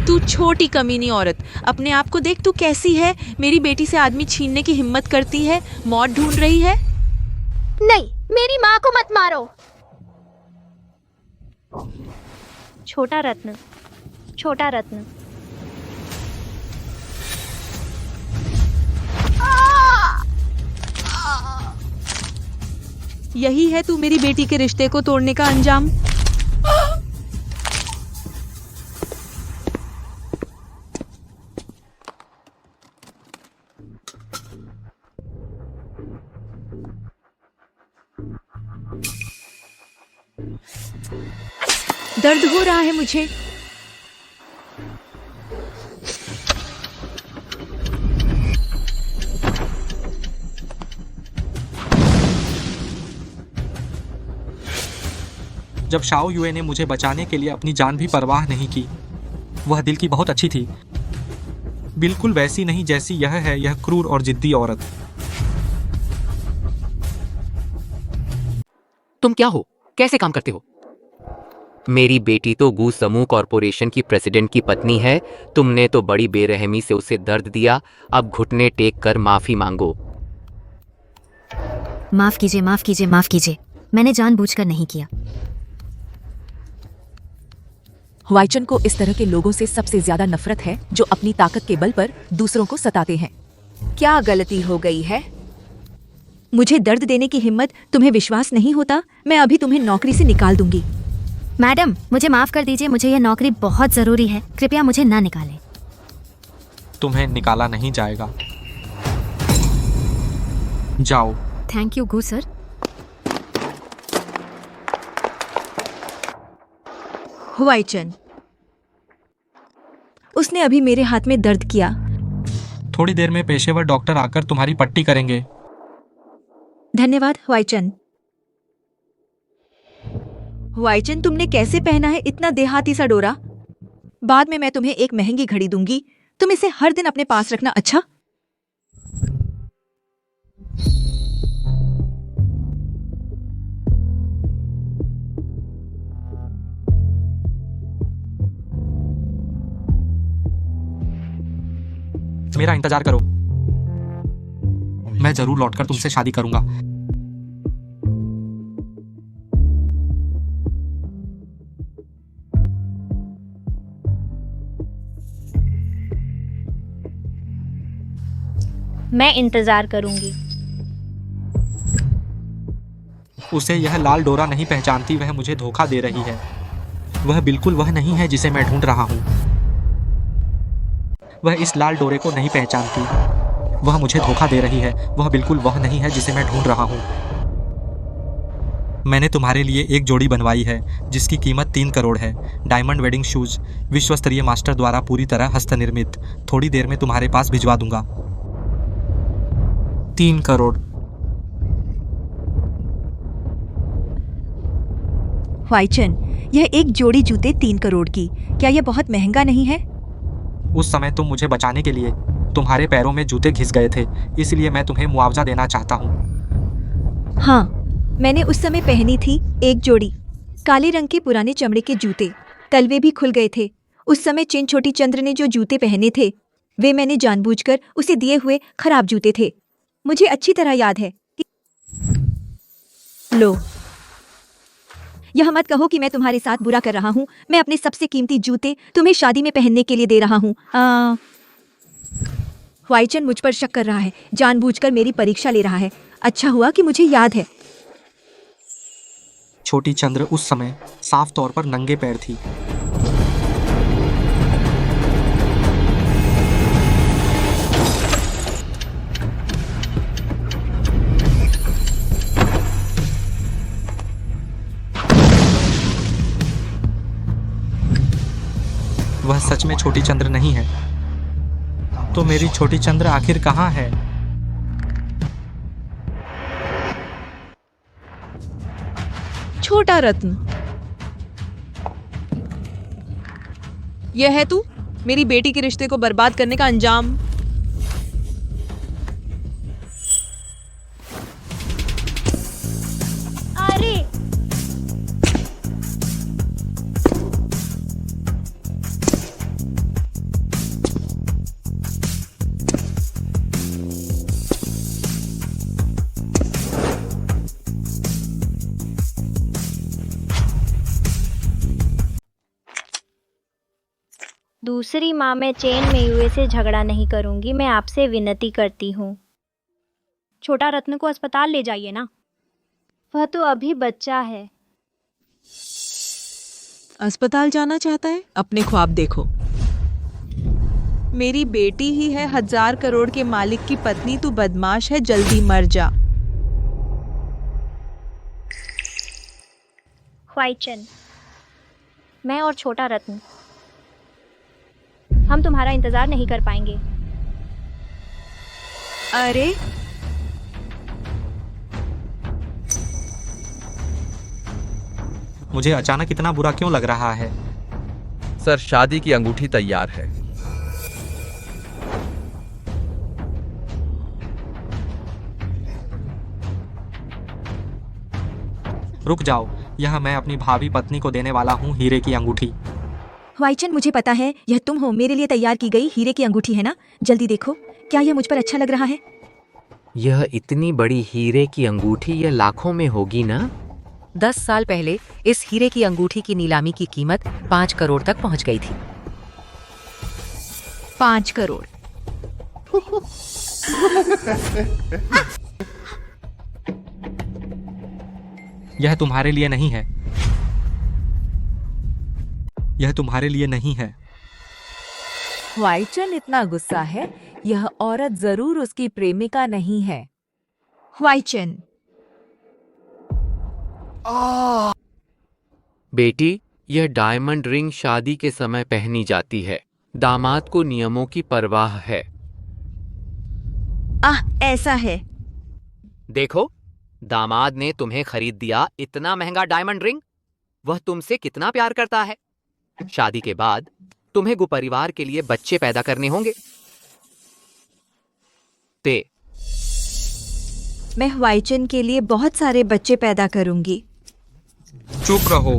तू छोटी कमीनी औरत, अपने आप को देख, तू कैसी है? मेरी बेटी से आदमी छीनने की हिम्मत करती है, मौत ढूंढ रही है। नहीं, मेरी माँ को मत मारो। छोटा रत्न, छोटा रत्न। यही है तू मेरी बेटी के रिश्ते को तोड़ने का अंजाम? दर्द हो रहा है मुझे। जब शाओ युए ने मुझे बचाने के लिए अपनी जान भी परवाह नहीं की। वह दिल की बहुत अच्छी थी, बिल्कुल वैसी नहीं जैसी यह है, यह क्रूर और जिद्दी औरत। तुम क्या हो? कैसे काम करते हो? मेरी बेटी तो गू समूह कॉरपोरेशन की प्रेसिडेंट की पत्नी है। तुमने तो बड़ी बेरहमी से उसे दर्द दिया। अब घुटने टेक कर माफी मांगो। माफ कीजिए, माफ कीजिए, माफ कीजिए। मैंने जानबूझकर नहीं किया। हुआईचन को इस तरह के लोगों से सबसे ज्यादा नफरत है जो अपनी ताकत के बल पर दूसरों को सताते हैं। क्या गलती हो गई है? मुझे दर्द देने की हिम्मत? तुम्हें विश्वास नहीं होता? मैं अभी तुम्हें नौकरी से निकाल दूंगी। मैडम, मुझे माफ कर दीजिए, मुझे यह नौकरी बहुत जरूरी है। कृपया मुझे ना निकालें। तुम्हें निकाला नहीं जाएगा। जाओ। थैंक यू गू सर। हुआईचन, उसने अभी मेरे हाथ में दर्द किया। थोड़ी देर में पेशेवर डॉक्टर आकर तुम्हारी पट्टी करेंगे। धन्यवाद हुआईचन। हुआईचन, तुमने कैसे पहना है इतना देहाती सा डोरा? बाद में मैं तुम्हें एक महंगी घड़ी दूंगी, तुम इसे हर दिन अपने पास रखना, अच्छा? मेरा इंतजार करो, मैं जरूर लौटकर तुमसे शादी करूंगा। मैं इंतजार करूंगी। उसे यह लाल डोरा नहीं पहचानती, वह मुझे धोखा दे रही है। वह बिल्कुल वह नहीं है जिसे मैं ढूंढ रहा हूँ। वह इस लाल डोरे को नहीं पहचानती, वह मुझे धोखा दे रही है। वह बिल्कुल वह नहीं है जिसे मैं ढूंढ रहा हूँ। मैंने तुम्हारे लिए एक जोड़ी बनवाई है जिसकी कीमत 3 करोड़ है। डायमंड वेडिंग शूज, विश्व स्तरीय मास्टर द्वारा पूरी तरह हस्तनिर्मित। थोड़ी देर में तुम्हारे पास भिजवा दूंगा। 3 करोड़। हुआईचन, यह एक जोड़ी जूते 3 करोड़ की, क्या यह बहुत महंगा नहीं है? उस समय तुम मुझे बचाने के लिए तुम्हारे पैरों में जूते घिस गए थे, इसलिए मैं तुम्हें मुआवजा देना चाहता हूँ। हाँ, मैंने उस समय पहनी थी एक जोड़ी काले रंग के पुराने चमड़े के जूते। तलवे भी खुल गए थे। उस समय चिन छोटी चंद्र ने जो जूते पहने थे वे मैंने जानबूझकर उसे दिए हुए खराब जूते थे। मुझे अच्छी तरह याद है। लो, यह मत कहो कि मैं तुम्हारे साथ बुरा कर रहा हूँ। मैं अपने सबसे कीमती जूते तुम्हें शादी में पहनने के लिए दे रहा हूँ। हुआईचन मुझ पर शक कर रहा है, जानबूझकर मेरी परीक्षा ले रहा है। अच्छा हुआ कि मुझे याद है। छोटी चंद्र उस समय साफ तौर पर नंगे पैर थी। वह सच में छोटी चंद्र नहीं है। तो मेरी छोटी चंद्र आखिर कहाँ है? छोटा रत्न, यह है तू, मेरी बेटी के रिश्ते को बर्बाद करने का अंजाम। अरे दूसरी माँ, मैं चेन मेयुए से झगड़ा नहीं करूंगी। मैं आपसे विनती करती हूँ। छोटा रत्न को अस्पताल ले जाइए ना, वह तो अभी बच्चा है। अस्पताल जाना चाहता है? अपने ख्वाब देखो। मेरी बेटी ही है 1000 करोड़ के मालिक की पत्नी। तू बदमाश है, जल्दी मर जा। ख्वाइचन, मैं और छोटा रत्न हम तुम्हारा इंतजार नहीं कर पाएंगे। अरे मुझे अचानक इतना बुरा क्यों लग रहा है? सर, शादी की अंगूठी तैयार है। रुक जाओ, यह मैं अपनी भावी पत्नी को देने वाला हूँ हीरे की अंगूठी। वाइचन, मुझे पता है यह तुम हो। मेरे लिए तैयार की गई हीरे की अंगूठी है ना? जल्दी देखो, क्या यह मुझ पर अच्छा लग रहा है? यह इतनी बड़ी हीरे की अंगूठी, यह लाखों में होगी ना? 10 साल पहले इस हीरे की अंगूठी की नीलामी की कीमत 5 करोड़ तक पहुंच गई थी। 5 करोड़। यह तुम्हारे लिए नहीं है, यह तुम्हारे लिए नहीं है। वाइचन इतना गुस्सा है, यह औरत जरूर उसकी प्रेमिका नहीं है। वाइचन, बेटी, यह डायमंड रिंग शादी के समय पहनी जाती है। दामाद को नियमों की परवाह है। ऐसा है। देखो, दामाद ने तुम्हें खरीद दिया इतना महंगा डायमंड रिंग। वह तुमसे कितना प्यार करता है। शादी के बाद तुम्हें गुपरिवार के लिए बच्चे पैदा करने होंगे। मैं वाइचन के लिए बहुत सारे बच्चे पैदा करूंगी। चुप रहो,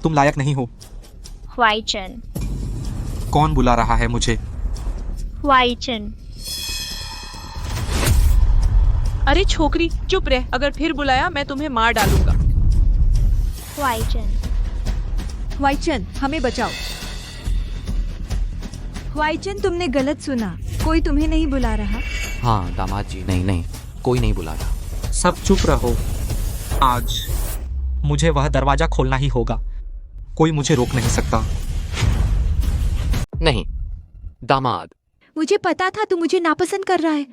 तुम लायक नहीं हो। ख्वाइचन, कौन बुला रहा है मुझे? ख्वाइचन, अरे छोकरी, चुप रह। अगर फिर बुलाया मैं तुम्हें मार डालूंगा। ख्वाइचन, वाइचन, हमें बचाओ। वाइचन, तुमने गलत सुना, कोई तुम्हें नहीं बुला रहा। हाँ दामाद जी, नहीं नहीं, कोई नहीं बुला रहा। सब चुप रहो। आज मुझे वह दरवाजा खोलना ही होगा। कोई मुझे रोक नहीं सकता। नहीं दामाद, मुझे पता था तू मुझे नापसंद कर रहा है।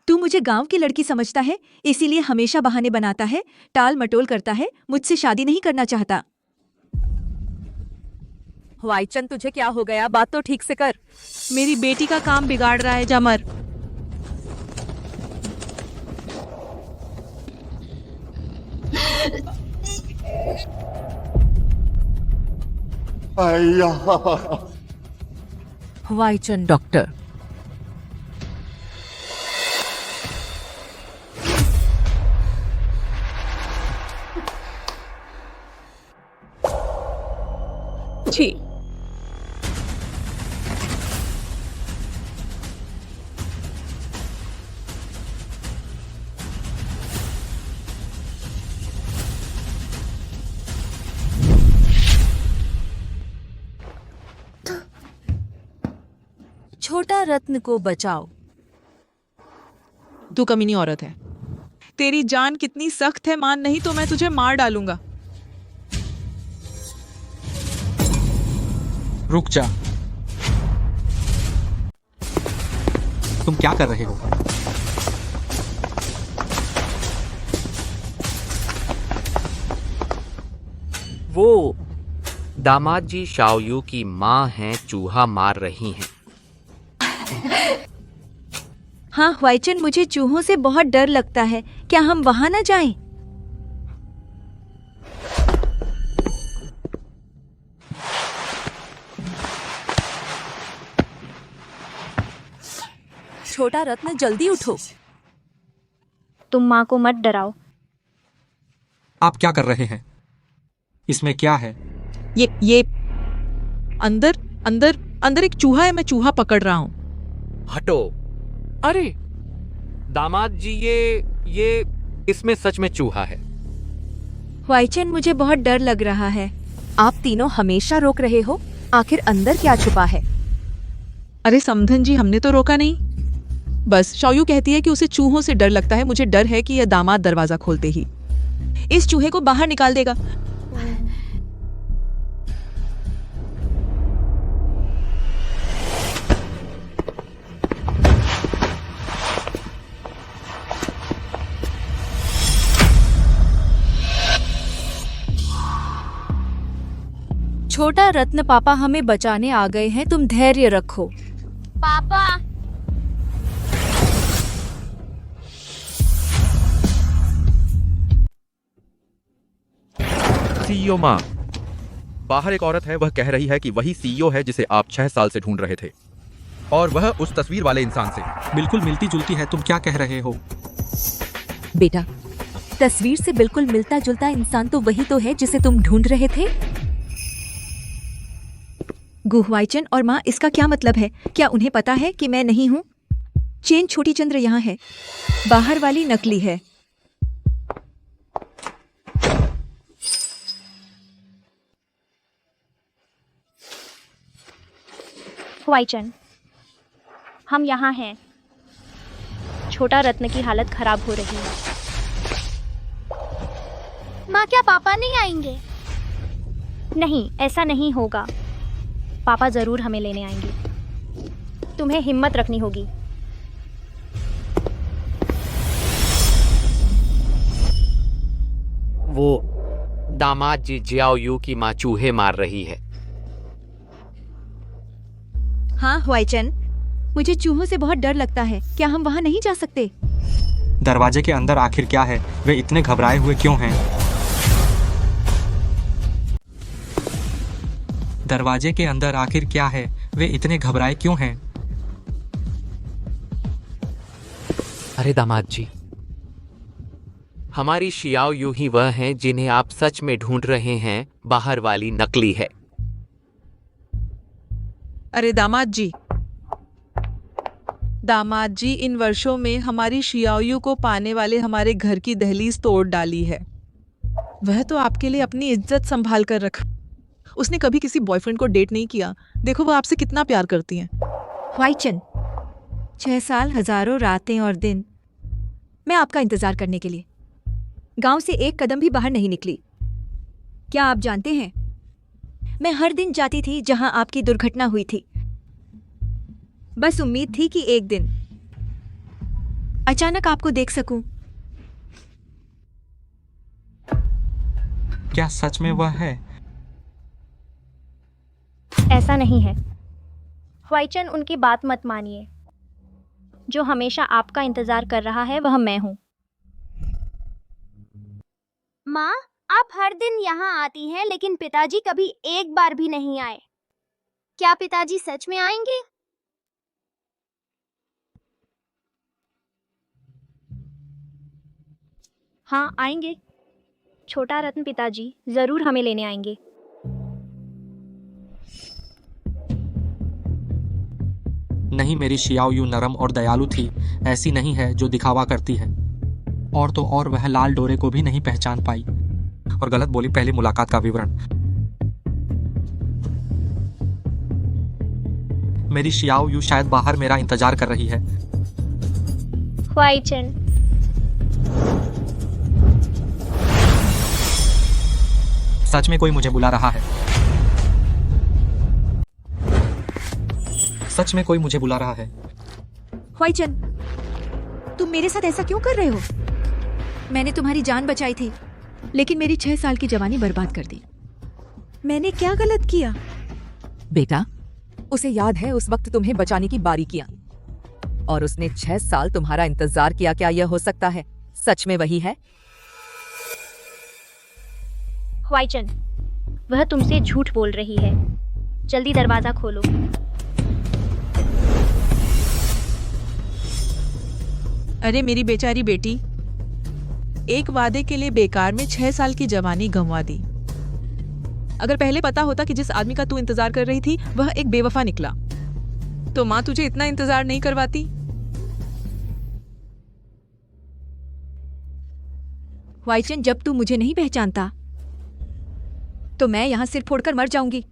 तू मुझे गांव की लड़की समझता है, इसीलिए हमेशा बहाने बनाता है, टाल मटोल करता है, मुझसे शादी नहीं करना चाहता। वाइचन, तुझे क्या हो गया? बात तो ठीक से कर। मेरी बेटी का काम बिगाड़ रहा है, जा मर। वाइचन डॉक्टर, छी, छोटा रत्न को बचाओ। तू कमीनी औरत है। तेरी जान कितनी सख्त है, मान नहीं तो मैं तुझे मार डालूंगा। रुक जा। तुम क्या कर रहे हो? वो दामाद जी शाओयू की माँ हैं चूहा मार रही हैं। हाँ हुआइचन, मुझे चूहों से बहुत डर लगता है, क्या हम वहां न जाएं? छोटा रत्न, जल्दी उठो। तुम माँ को मत डराओ। आप क्या कर रहे हैं? इसमें क्या है? ये अंदर अंदर अंदर एक चूहा है, मैं चूहा पकड़ रहा हूँ। हटो। अरे दामाद जी, ये इसमें सच में चूहा है। हुआइचन, मुझे बहुत डर लग रहा है। आप तीनों हमेशा रोक रहे हो, आखिर अंदर क्या छुपा है? अरे समधन जी, हमने तो रोका नहीं। बस शाओयू कहती है कि उसे चूहों से डर लगता है। मुझे डर है कि यह दामाद दरवाजा खोलते ही इस चूहे को बाहर निकाल देगा। छोटा रत्न, पापा हमें बचाने आ गए हैं, तुम धैर्य रखो। पापा, सीईओ माँ, बाहर एक औरत है, वह कह रही है कि वही सीईओ है जिसे आप 6 साल से ढूंढ रहे थे, और वह उस तस्वीर वाले इंसान से। बिल्कुल मिलती जुलती है। तुम क्या कह रहे हो? बेटा, तस्वीर से बिल्कुल मिलता जुलता इंसान तो वही तो है जिसे तुम ढूंढ रहे थे। गुहुआइचन और माँ, इसका क्या मतलब है? क्या उन्हें पता है कि मैं नहीं हूँ? चेन छोटी चंद्र यहाँ है, बाहर वाली नकली है। हुआइचन, हम यहाँ हैं। छोटा रत्न की हालत खराब हो रही है। माँ क्या पापा नहीं आएंगे? नहीं, ऐसा नहीं होगा। पापा जरूर हमें लेने आएंगे। तुम्हें हिम्मत रखनी होगी। वो दामाद जी जियाओयू की माँ चूहे मार रही है। हाँ हुआइचन, मुझे चूहों से बहुत डर लगता है, क्या हम वहां नहीं जा सकते? दरवाजे के अंदर आखिर क्या है? वे इतने घबराए हुए क्यों हैं? दरवाजे के अंदर आखिर क्या है? वे इतने घबराए क्यों हैं? अरे दामाद जी, हमारी शियाओयू ही वह हैं जिन्हें आप सच में ढूंढ रहे हैं, बाहर वाली नकली है। अरे दामाद जी, इन वर्षों में हमारी शियाओयू को पाने वाले हमारे घर की दहलीज तोड़ डाली है। वह तो आपके लिए अपनी इज्जत संभाल कर रखा। उसने कभी किसी बॉयफ्रेंड को डेट नहीं किया। देखो वो आपसे कितना प्यार करती हैं। हुआइचन, 6 साल, हजारों रातें और दिन मैं आपका इंतजार करने के लिए गांव से एक कदम भी बाहर नहीं निकली। क्या आप जानते हैं, मैं हर दिन जाती थी जहां आपकी दुर्घटना हुई थी। बस उम्मीद थी कि एक दिन अचानक आपको देख सकूं। क्या सच में वह है? ऐसा नहीं है। हुआइचन, उनकी बात मत मानिए। जो हमेशा आपका इंतजार कर रहा है वह मैं हूँ। माँ, आप हर दिन यहाँ आती हैं, लेकिन पिताजी कभी एक बार भी नहीं आए। क्या पिताजी सच में आएंगे? हाँ, आएंगे। छोटा रत्न पिताजी जरूर हमें लेने आएंगे। नहीं, मेरी शियाओयू नरम और दयालु थी, ऐसी नहीं है जो दिखावा करती है। और तो और वह लाल डोरे को भी नहीं पहचान पाई और गलत बोली पहली मुलाकात का विवरण। मेरी शियाओयू शायद बाहर मेरा इंतजार कर रही है। हुआइचन, सच में कोई मुझे बुला रहा है। सच में कोई मुझे बुला रहा है। हुआइचन, तुम मेरे साथ ऐसा क्यों कर रहे हो? मैंने तुम्हारी जान बचाई थी, लेकिन मेरी 6 साल की जवानी बर्बाद कर दी। मैंने क्या गलत किया? बेटा, उसे याद है उस वक्त तुम्हें बचाने की बारीकियां, और उसने 6 साल तुम्हारा इंतजार किया। क्या यह हो सकता है? सच में वही है? ह्वाइचन, वह तुमसे झूठ बोल रही है। जल्दी दरवाजा खोलो। अरे मेरी बेचारी बेटी, एक वादे के लिए बेकार में 6 साल की जवानी गंवा दी। अगर पहले पता होता कि जिस आदमी का तू इंतजार कर रही थी वह एक बेवफा निकला, तो माँ तुझे इतना इंतजार नहीं करवाती। वाइचन, जब तू मुझे नहीं पहचानता तो मैं यहाँ सिर फोड़कर मर जाऊंगी।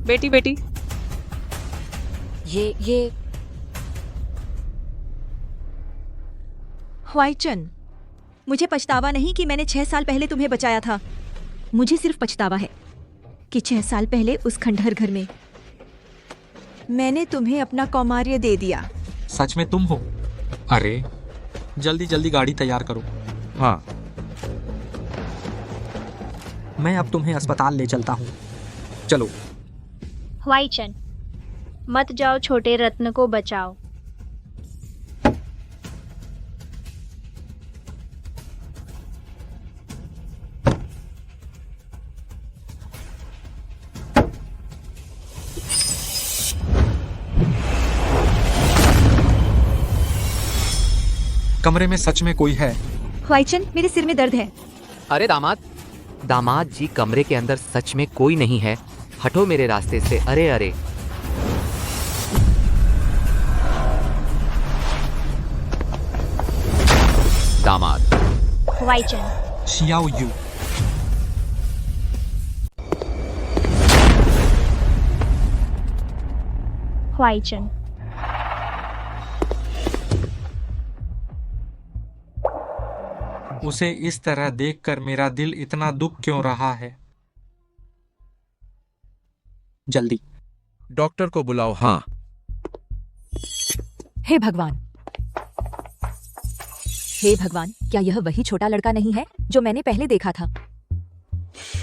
बेटी बेटी, ये ह्वाइचन, मुझे पछतावा नहीं कि मैंने 6 साल पहले तुम्हें बचाया था। मुझे सिर्फ पछतावा है कि 6 साल पहले उस खंडहर घर में मैंने तुम्हें अपना कौमार्य दे दिया। सच में तुम हो? अरे जल्दी जल्दी गाड़ी तैयार करो। हाँ, मैं अब तुम्हें अस्पताल ले चलता हूँ। चलो। ह्वाइचन, मत जाओ, छोटे रत्न को बचाओ। कमरे में सच में कोई है? ह्वाइचन, मेरे सिर में दर्द है। अरे दामाद जी, कमरे के अंदर सच में कोई नहीं है। हटो मेरे रास्ते से। अरे अरे, दामाद। ह्वाइचन, शियाओ यू। ह्वाइचन, उसे इस तरह देखकर मेरा दिल इतना दुख क्यों रहा है? जल्दी डॉक्टर को बुलाओ। हाँ, हे भगवान, हे भगवान, क्या यह वही छोटा लड़का नहीं है जो मैंने पहले देखा था?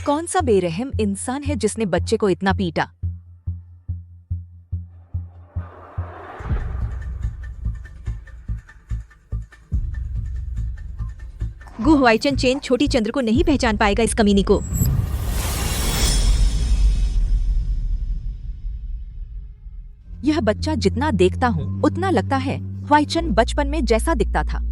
कौन सा बेरहम इंसान है जिसने बच्चे को इतना पीटा? गु ह्वाइचन चेन छोटी चंद्र को नहीं पहचान पाएगा, इस कमीनी को। यह बच्चा जितना देखता हूँ उतना लगता है ह्वाइचन बचपन में जैसा दिखता था।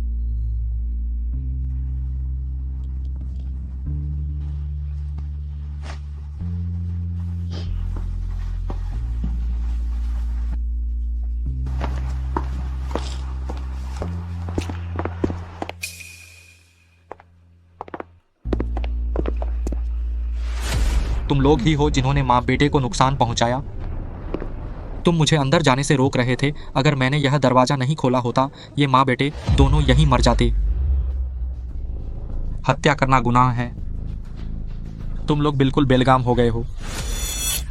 तुम लोग ही हो जिन्होंने माँ बेटे को नुकसान पहुंचाया। तुम मुझे अंदर जाने से रोक रहे थे। अगर मैंने यह दरवाजा नहीं खोला होता, ये माँ बेटे दोनों यहीं मर जाते। हत्या करना गुनाह है। तुम लोग बिल्कुल बेलगाम हो गए हो।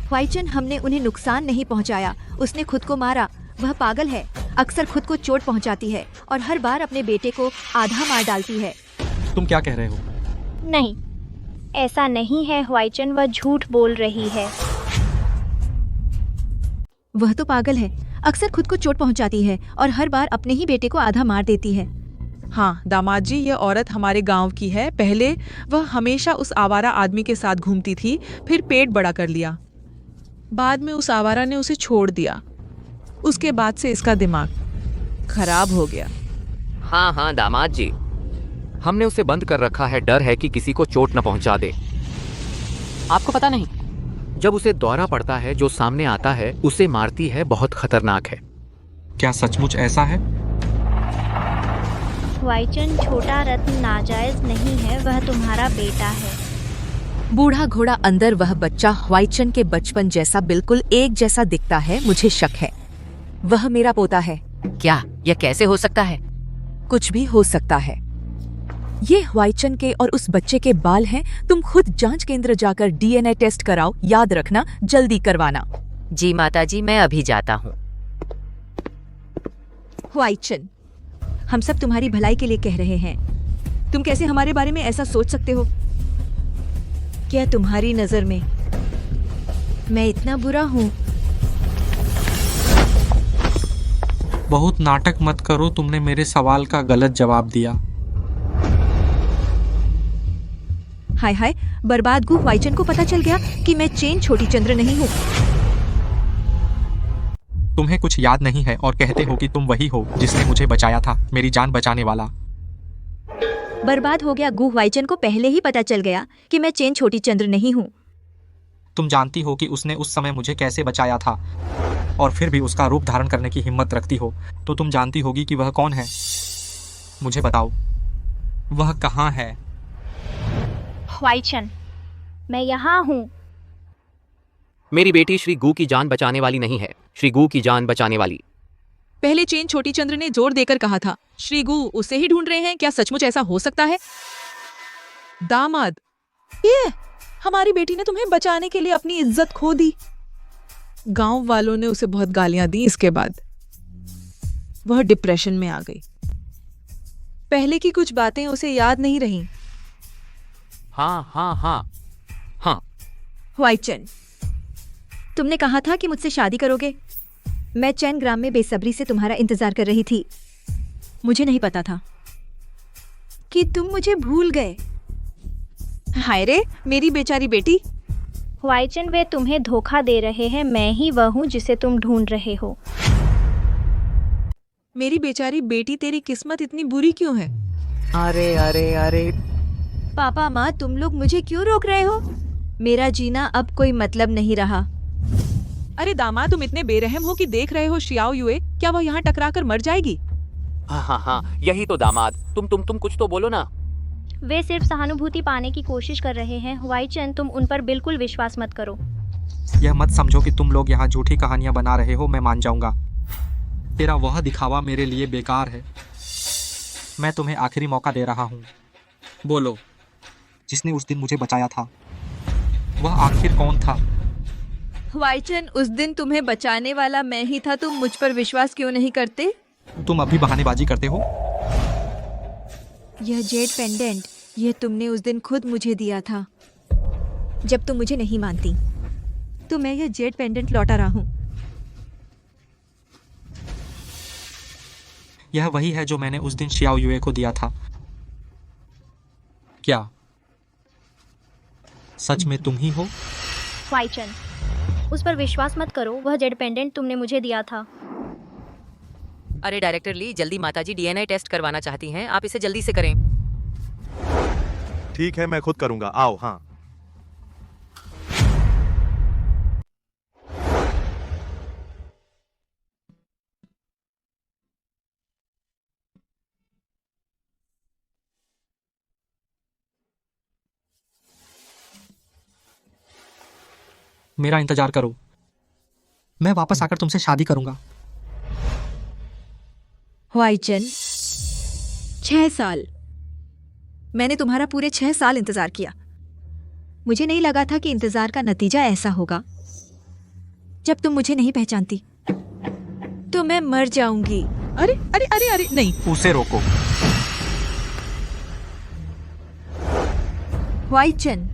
ह्वाइचन, हमने उन्हें नुकसान नहीं पहुंचाया, उसने खुद को मारा। वह पागल है, अक्सर खुद को चोट पहुंचाती है और हर बार अपने बेटे को आधा मार डालती है। तुम क्या कह रहे हो? नहीं, ऐसा नहीं है ह्वाइचन, वह झूठ बोल रही है। वह तो पागल है, अक्सर खुद को चोट पहुंचाती है और हर बार अपने ही बेटे को आधा मार देती है। हाँ दामाद जी, यह औरत हमारे गांव की है। पहले वह हमेशा उस आवारा आदमी के साथ घूमती थी, फिर पेट बड़ा कर लिया। बाद में उस आवारा ने उसे छोड़ दिया। उसके बाद से इसका दिमाग खराब हो गया। हाँ दामाद जी, हमने उसे बंद कर रखा है। डर है कि किसी को चोट न पहुंचा दे। आपको पता नहीं, जब उसे दौरा पड़ता है जो सामने आता है उसे मारती है। बहुत खतरनाक है। क्या सचमुच ऐसा है? ह्वाइचन, छोटा रत्न नाजायज नहीं है, वह तुम्हारा बेटा है। बूढ़ा घोड़ा अंदर वह बच्चा ह्वाइचन के बचपन जैसा बिल्कुल एक जैसा दिखता है। मुझे शक है वह मेरा पोता है। क्या यह कैसे हो सकता है? कुछ भी हो सकता है। ये ह्वाइचन के और उस बच्चे के बाल हैं। तुम खुद जांच केंद्र जाकर डीएनए टेस्ट कराओ। याद रखना, जल्दी करवाना। जी माताजी, मैं अभी जाता हूँ। ह्वाइचन, हम सब तुम्हारी भलाई के लिए कह रहे हैं। तुम कैसे हमारे बारे में ऐसा सोच सकते हो? क्या तुम्हारी नजर में मैं इतना बुरा हूँ? बहुत नाटक मत करो, तुमने मेरे सवाल का गलत जवाब दिया। हाय हाय, बर्बाद गु वाइचन को पता चल गया कि मैं चेन छोटी चंद्र नहीं हूँ। तुम्हें कुछ याद नहीं है और कहते हो कि तुम वही हो जिसने मुझे बचाया था, मेरी जान बचाने वाला। बर्बाद हो गया गु वाइचन को पहले ही पता चल गया कि मैं चेन छोटी चंद्र नहीं हूँ। तुम जानती हो कि उसने उस समय मुझे कैसे बचाया था और फिर भी उसका रूप धारण करने की हिम्मत रखती हो, तो तुम जानती होगी कि वह कौन है। मुझे बताओ, वह कहाँ है? वाइचन, मैं यहाँ हूँ। मेरी बेटी श्री गू की जान बचाने वाली नहीं है, श्री गू की जान बचाने वाली। पहले चेन छोटी चंद्र ने जोर देकर कहा था। श्री गु उसे ही ढूंढ रहे हैं? क्या सचमुच ऐसा हो सकता है? दामाद, ये हमारी बेटी ने तुम्हें बचाने के लिए अपनी इज्जत खो दी। गांव वालों ने उसे बहुत गालियां दी। इसके बाद वह डिप्रेशन में आ गई। पहले की कुछ बातें उसे याद नहीं रहीं। हाँ हाँ हाँ हाँ। वाइचन, तुमने कहा था कि मुझसे शादी करोगे। मैं चैन ग्राम में बेसब्री से तुम्हारा इंतजार कर रही थी। मुझे नहीं पता था कि तुम मुझे भूल गए। हाय रे, मेरी बेचारी बेटी। वाइचन, वे तुम्हें धोखा दे रहे हैं। मैं ही वह हूँ जिसे तुम ढूंढ रहे हो। मेरी बेचारी बेटी, तेरी किस्मत इतनी बुरी क्यों है? अरे अरे अरे, पापा माँ, तुम लोग मुझे क्यों रोक रहे हो? मेरा जीना अब कोई मतलब नहीं रहा। अरे दामाद, तुम इतने बेरहम हो कि देख रहे हो शियाओ युए, क्या वह यहाँ टकरा कर मर जाएगी? हाँ हाँ हाँ, यही तो दामाद। तुम कुछ तो बोलो ना। वे सिर्फ सहानुभूति पाने की कोशिश कर रहे हैं। वाइचन, तुम उन पर बिल्कुल विश्वास मत करो। यह मत समझो कि तुम लोग यहाँ झूठी कहानियां बना रहे हो। मैं मान जाऊंगा, तेरा वह दिखावा मेरे लिए बेकार है। मैं तुम्हें आखिरी मौका दे रहा हूँ। बोलो, जिसने उस दिन मुझे बचाया था, वह आखिर कौन था? वाइचन, उस दिन तुम्हें बचाने वाला मैं ही था। तुम मुझ पर विश्वास क्यों नहीं करते? तुम अभी बहानेबाजी करते हो। यह जेड पेंडेंट, यह तुमने उस दिन खुद मुझे दिया था। जब तुम मुझे नहीं मानती तो मैं यह जेड पेंडेंट लौटा रहा हूँ। यह वही है जो मैंने उस दिन शियाओ युए को दिया था। क्या सच में तुम ही हो? वाइचन, उस पर विश्वास मत करो। वह जेड पेंडेंट तुमने मुझे दिया था। अरे डायरेक्टर ली, जल्दी माताजी डीएनए टेस्ट करवाना चाहती हैं, आप इसे जल्दी से करें। ठीक है, मैं खुद करूंगा। आओ। हाँ, मेरा इंतजार करो, मैं वापस आकर तुमसे शादी करूंगा। वाइचन, 6 साल मैंने तुम्हारा पूरे 6 साल इंतजार किया। मुझे नहीं लगा था कि इंतजार का नतीजा ऐसा होगा। जब तुम मुझे नहीं पहचानती तो मैं मर जाऊंगी। अरे अरे अरे अरे, नहीं। उसे रोको। वाइचन,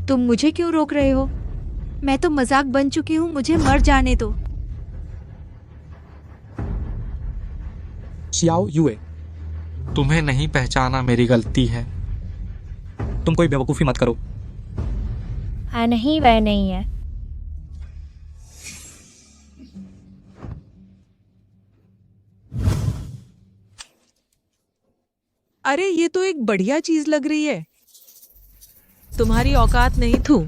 तुम मुझे क्यों रोक रहे हो? मैं तो मजाक बन चुकी हूँ, मुझे मर जाने दो। शियाओ युए, तुम्हें नहीं पहचाना मेरी गलती है। तुम कोई बेवकूफ़ी मत करो। नहीं, वह नहीं है। अरे ये तो एक बढ़िया चीज लग रही है। तुम्हारी औकात नहीं थू।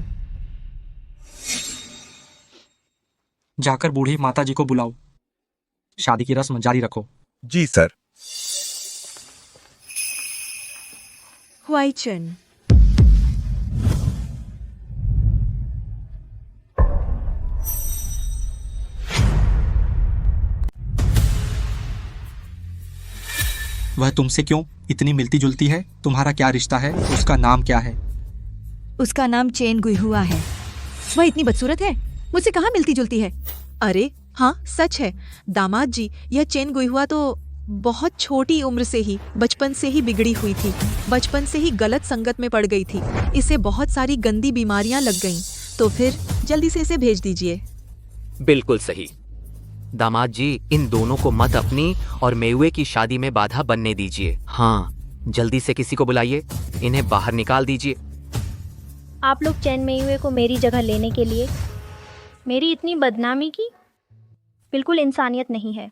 जाकर बूढ़ी माताजी को बुलाओ। शादी की रस्म जारी रखो। जी सर। वाइचन, वह तुमसे क्यों इतनी मिलती जुलती है? तुम्हारा क्या रिश्ता है? उसका नाम क्या है? उसका नाम चेन गुइहुआ है। वह इतनी बदसूरत है, मुझसे कहाँ मिलती जुलती है। अरे हाँ, सच है दामाद जी, यह चेन गुइहुआ तो बहुत छोटी उम्र से ही, बचपन से ही बिगड़ी हुई थी, बचपन से ही गलत संगत में पड़ गई थी, इसे बहुत सारी गंदी बीमारियां लग गईं, तो फिर जल्दी से इसे भेज दीजिए। बिल्कुल सही। दामाद जी, इन दोनों को मत अपनी और मेयुए की शादी में बाधा बनने दीजिए। हाँ, जल्दी से किसी को बुलाइए, इन्हें बाहर निकाल दीजिए। आप लोग चैन मेयुए को मेरी जगह लेने के लिए मेरी इतनी बदनामी की? बिल्कुल इंसानियत नहीं है।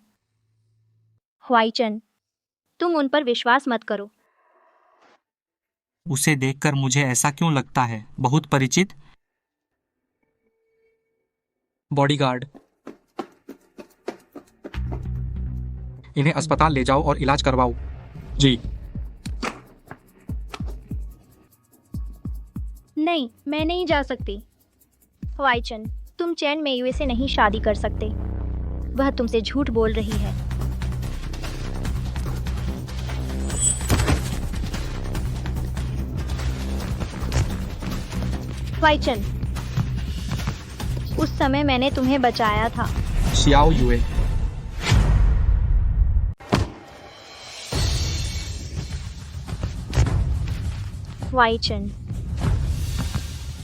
हुआईचन, तुम उन पर विश्वास मत करो। उसे देखकर मुझे ऐसा क्यों लगता है, बहुत परिचित। बॉडीगार्ड, इन्हें अस्पताल ले जाओ और इलाज करवाओ। जी। नहीं, मैं नहीं जा सकती। हुआईचन, तुम चैन मेयुए से नहीं शादी कर सकते। वह तुमसे झूठ बोल रही है। हुआईचन, उस समय मैंने तुम्हें बचाया था। शियाओ युए, हुआईचन,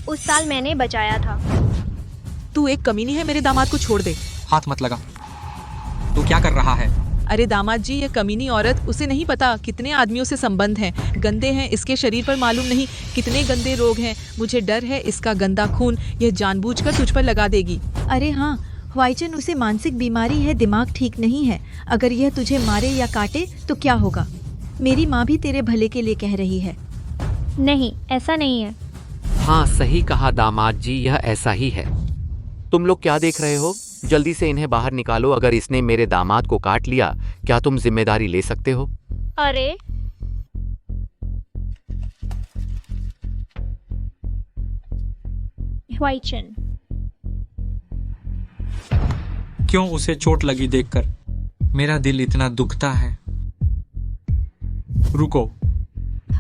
उस साल मैंने बचाया था। तू एक कमीनी है, मेरे दामाद को छोड़ दे। हाथ मत लगा। तू क्या कर रहा है? अरे दामाद जी, ये कमीनी औरत, उसे नहीं पता कितने आदमियों से संबंध हैं, गंदे हैं, इसके शरीर पर मालूम नहीं कितने गंदे रोग हैं। मुझे डर है इसका गंदा खून ये जानबूझकर तुझ पर लगा देगी। अरे हाँ हुआईचन, उसे मानसिक बीमारी है, दिमाग ठीक नहीं है। अगर यह तुझे मारे या काटे तो क्या होगा? मेरी माँ भी तेरे भले के लिए कह रही है। नहीं, ऐसा नहीं है। हाँ, सही कहा दामाद जी, यह ऐसा ही है। तुम लोग क्या देख रहे हो? जल्दी से इन्हें बाहर निकालो। अगर इसने मेरे दामाद को काट लिया, क्या तुम जिम्मेदारी ले सकते हो? अरे हुआईचन, क्यों उसे चोट लगी देखकर मेरा दिल इतना दुखता है। रुको।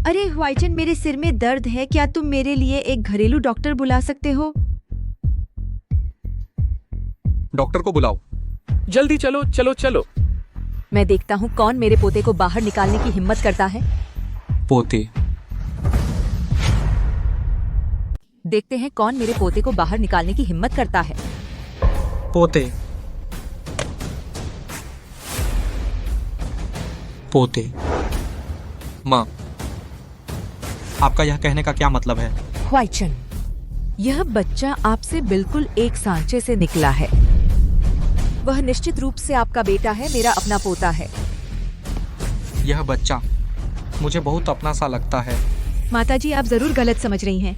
अरे हुआईचन, मेरे सिर में दर्द है, क्या तुम मेरे लिए एक घरेलू डॉक्टर बुला सकते हो? डॉक्टर को बुलाओ। जल्दी चलो चलो चलो। मैं देखता हूँ कौन मेरे पोते को बाहर निकालने की हिम्मत करता है। पोते, देखते हैं कौन मेरे पोते को बाहर निकालने की हिम्मत करता है। पोते, पोते। माँ, आपका यह कहने का क्या मतलब है? हुआईचन, यह बच्चा आपसे बिल्कुल एक सांचे से निकला है। वह निश्चित रूप से आपका बेटा है, मेरा अपना पोता है। यह बच्चा मुझे बहुत अपना सा लगता है। माताजी, आप जरूर गलत समझ रही हैं।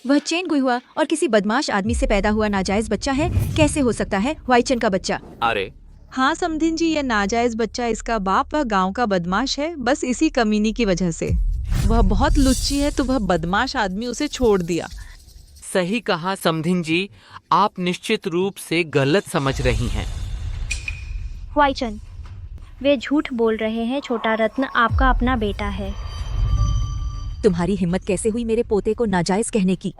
वह चेन गुइहुआ और किसी बदमाश आदमी से पैदा हुआ नाजायज बच्चा है। कैसे हो सकता है हुआईचन का बच्चा? अरे हाँ समधिन जी, ये नाजायज बच्चा इसका बाप वह गांव का बदमाश है, बस इसी कमीनी की वजह से। वह बहुत लुच्ची है तो वह बदमाश आदमी उसे छोड़ दिया। सही कहा समधिन जी, आप निश्चित रूप से गलत समझ रही हैं। हुआईचन, वे झूठ बोल रहे हैं। छोटा रत्न आपका अपना बेटा है। तुम्हारी हिम्मत कैसे हुई मेरे पोते को नाजायज कहने की?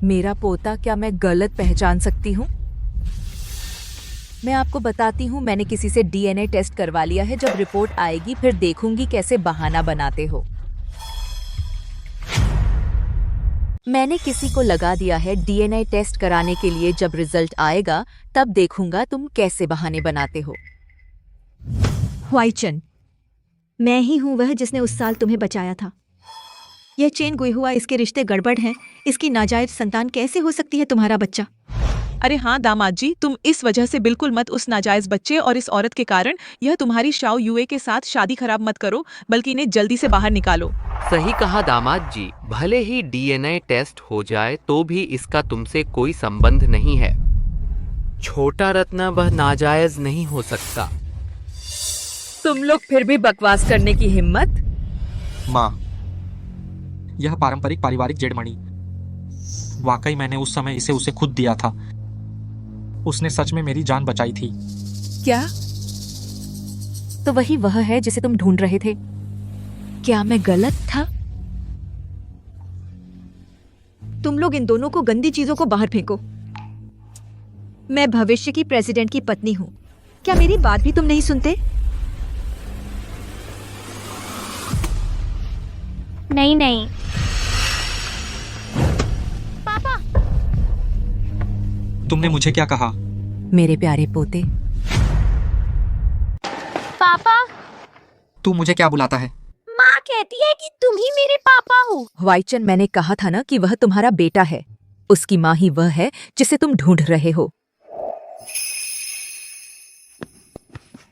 मेरा पोता क्या मैं गलत पहचान सकती हूँ? मैं आपको बताती हूँ, मैंने किसी से डीएनए टेस्ट करवा लिया है। जब रिपोर्ट आएगी फिर देखूंगी कैसे बहाना बनाते हो। मैंने किसी को लगा दिया है डीएनए टेस्ट कराने के लिए। जब रिजल्ट आएगा तब देखूंगा तुम कैसे बहाने बनाते हो। हुआईचन, मैं ही हूँ वह जिसने उस साल तुम्हें बचाया था। यह चेन गुइहुआ, इसके रिश्ते गड़बड़ हैं। इसकी नाजायज संतान कैसे हो सकती है तुम्हारा बच्चा? अरे हाँ दामाद जी, तुम इस वजह से बिल्कुल मत उस नाजायज बच्चे और इस औरत के कारण यह तुम्हारी शाओ युए के साथ शादी खराब मत करो, बल्कि इन्हें जल्दी से बाहर निकालो। सही कहा दामाद जी, भले ही डीएनए टेस्ट हो जाए तो भी इसका तुमसे कोई संबंध नहीं है। छोटा रत्न वह नाजायज नहीं हो सकता। तुम लोग फिर भी बकवास करने की हिम्मत? माँ, यह पारंपरिक पारिवारिक जेड़मणि, वाकई मैंने उस समय इसे उसे खुद दिया था। उसने सच में मेरी जान बचाई थी। क्या? तो वही वह है जिसे तुम ढूंढ रहे थे? क्या मैं गलत था? तुम लोग इन दोनों को गंदी चीजों को बाहर फेंको। मैं भविष्य की प्रेसिडेंट की पत्नी हूँ। क्या मेरी बात भी तुम नहीं सुनते? नहीं नहीं पापा। तुमने मुझे क्या कहा? मेरे प्यारे पोते, पापा, तू मुझे क्या बुलाता है? माँ कहती है कि तुम ही मेरे पापा हो। ह्वाइचन, मैंने कहा था ना कि वह तुम्हारा बेटा है। उसकी माँ ही वह है जिसे तुम ढूंढ रहे हो।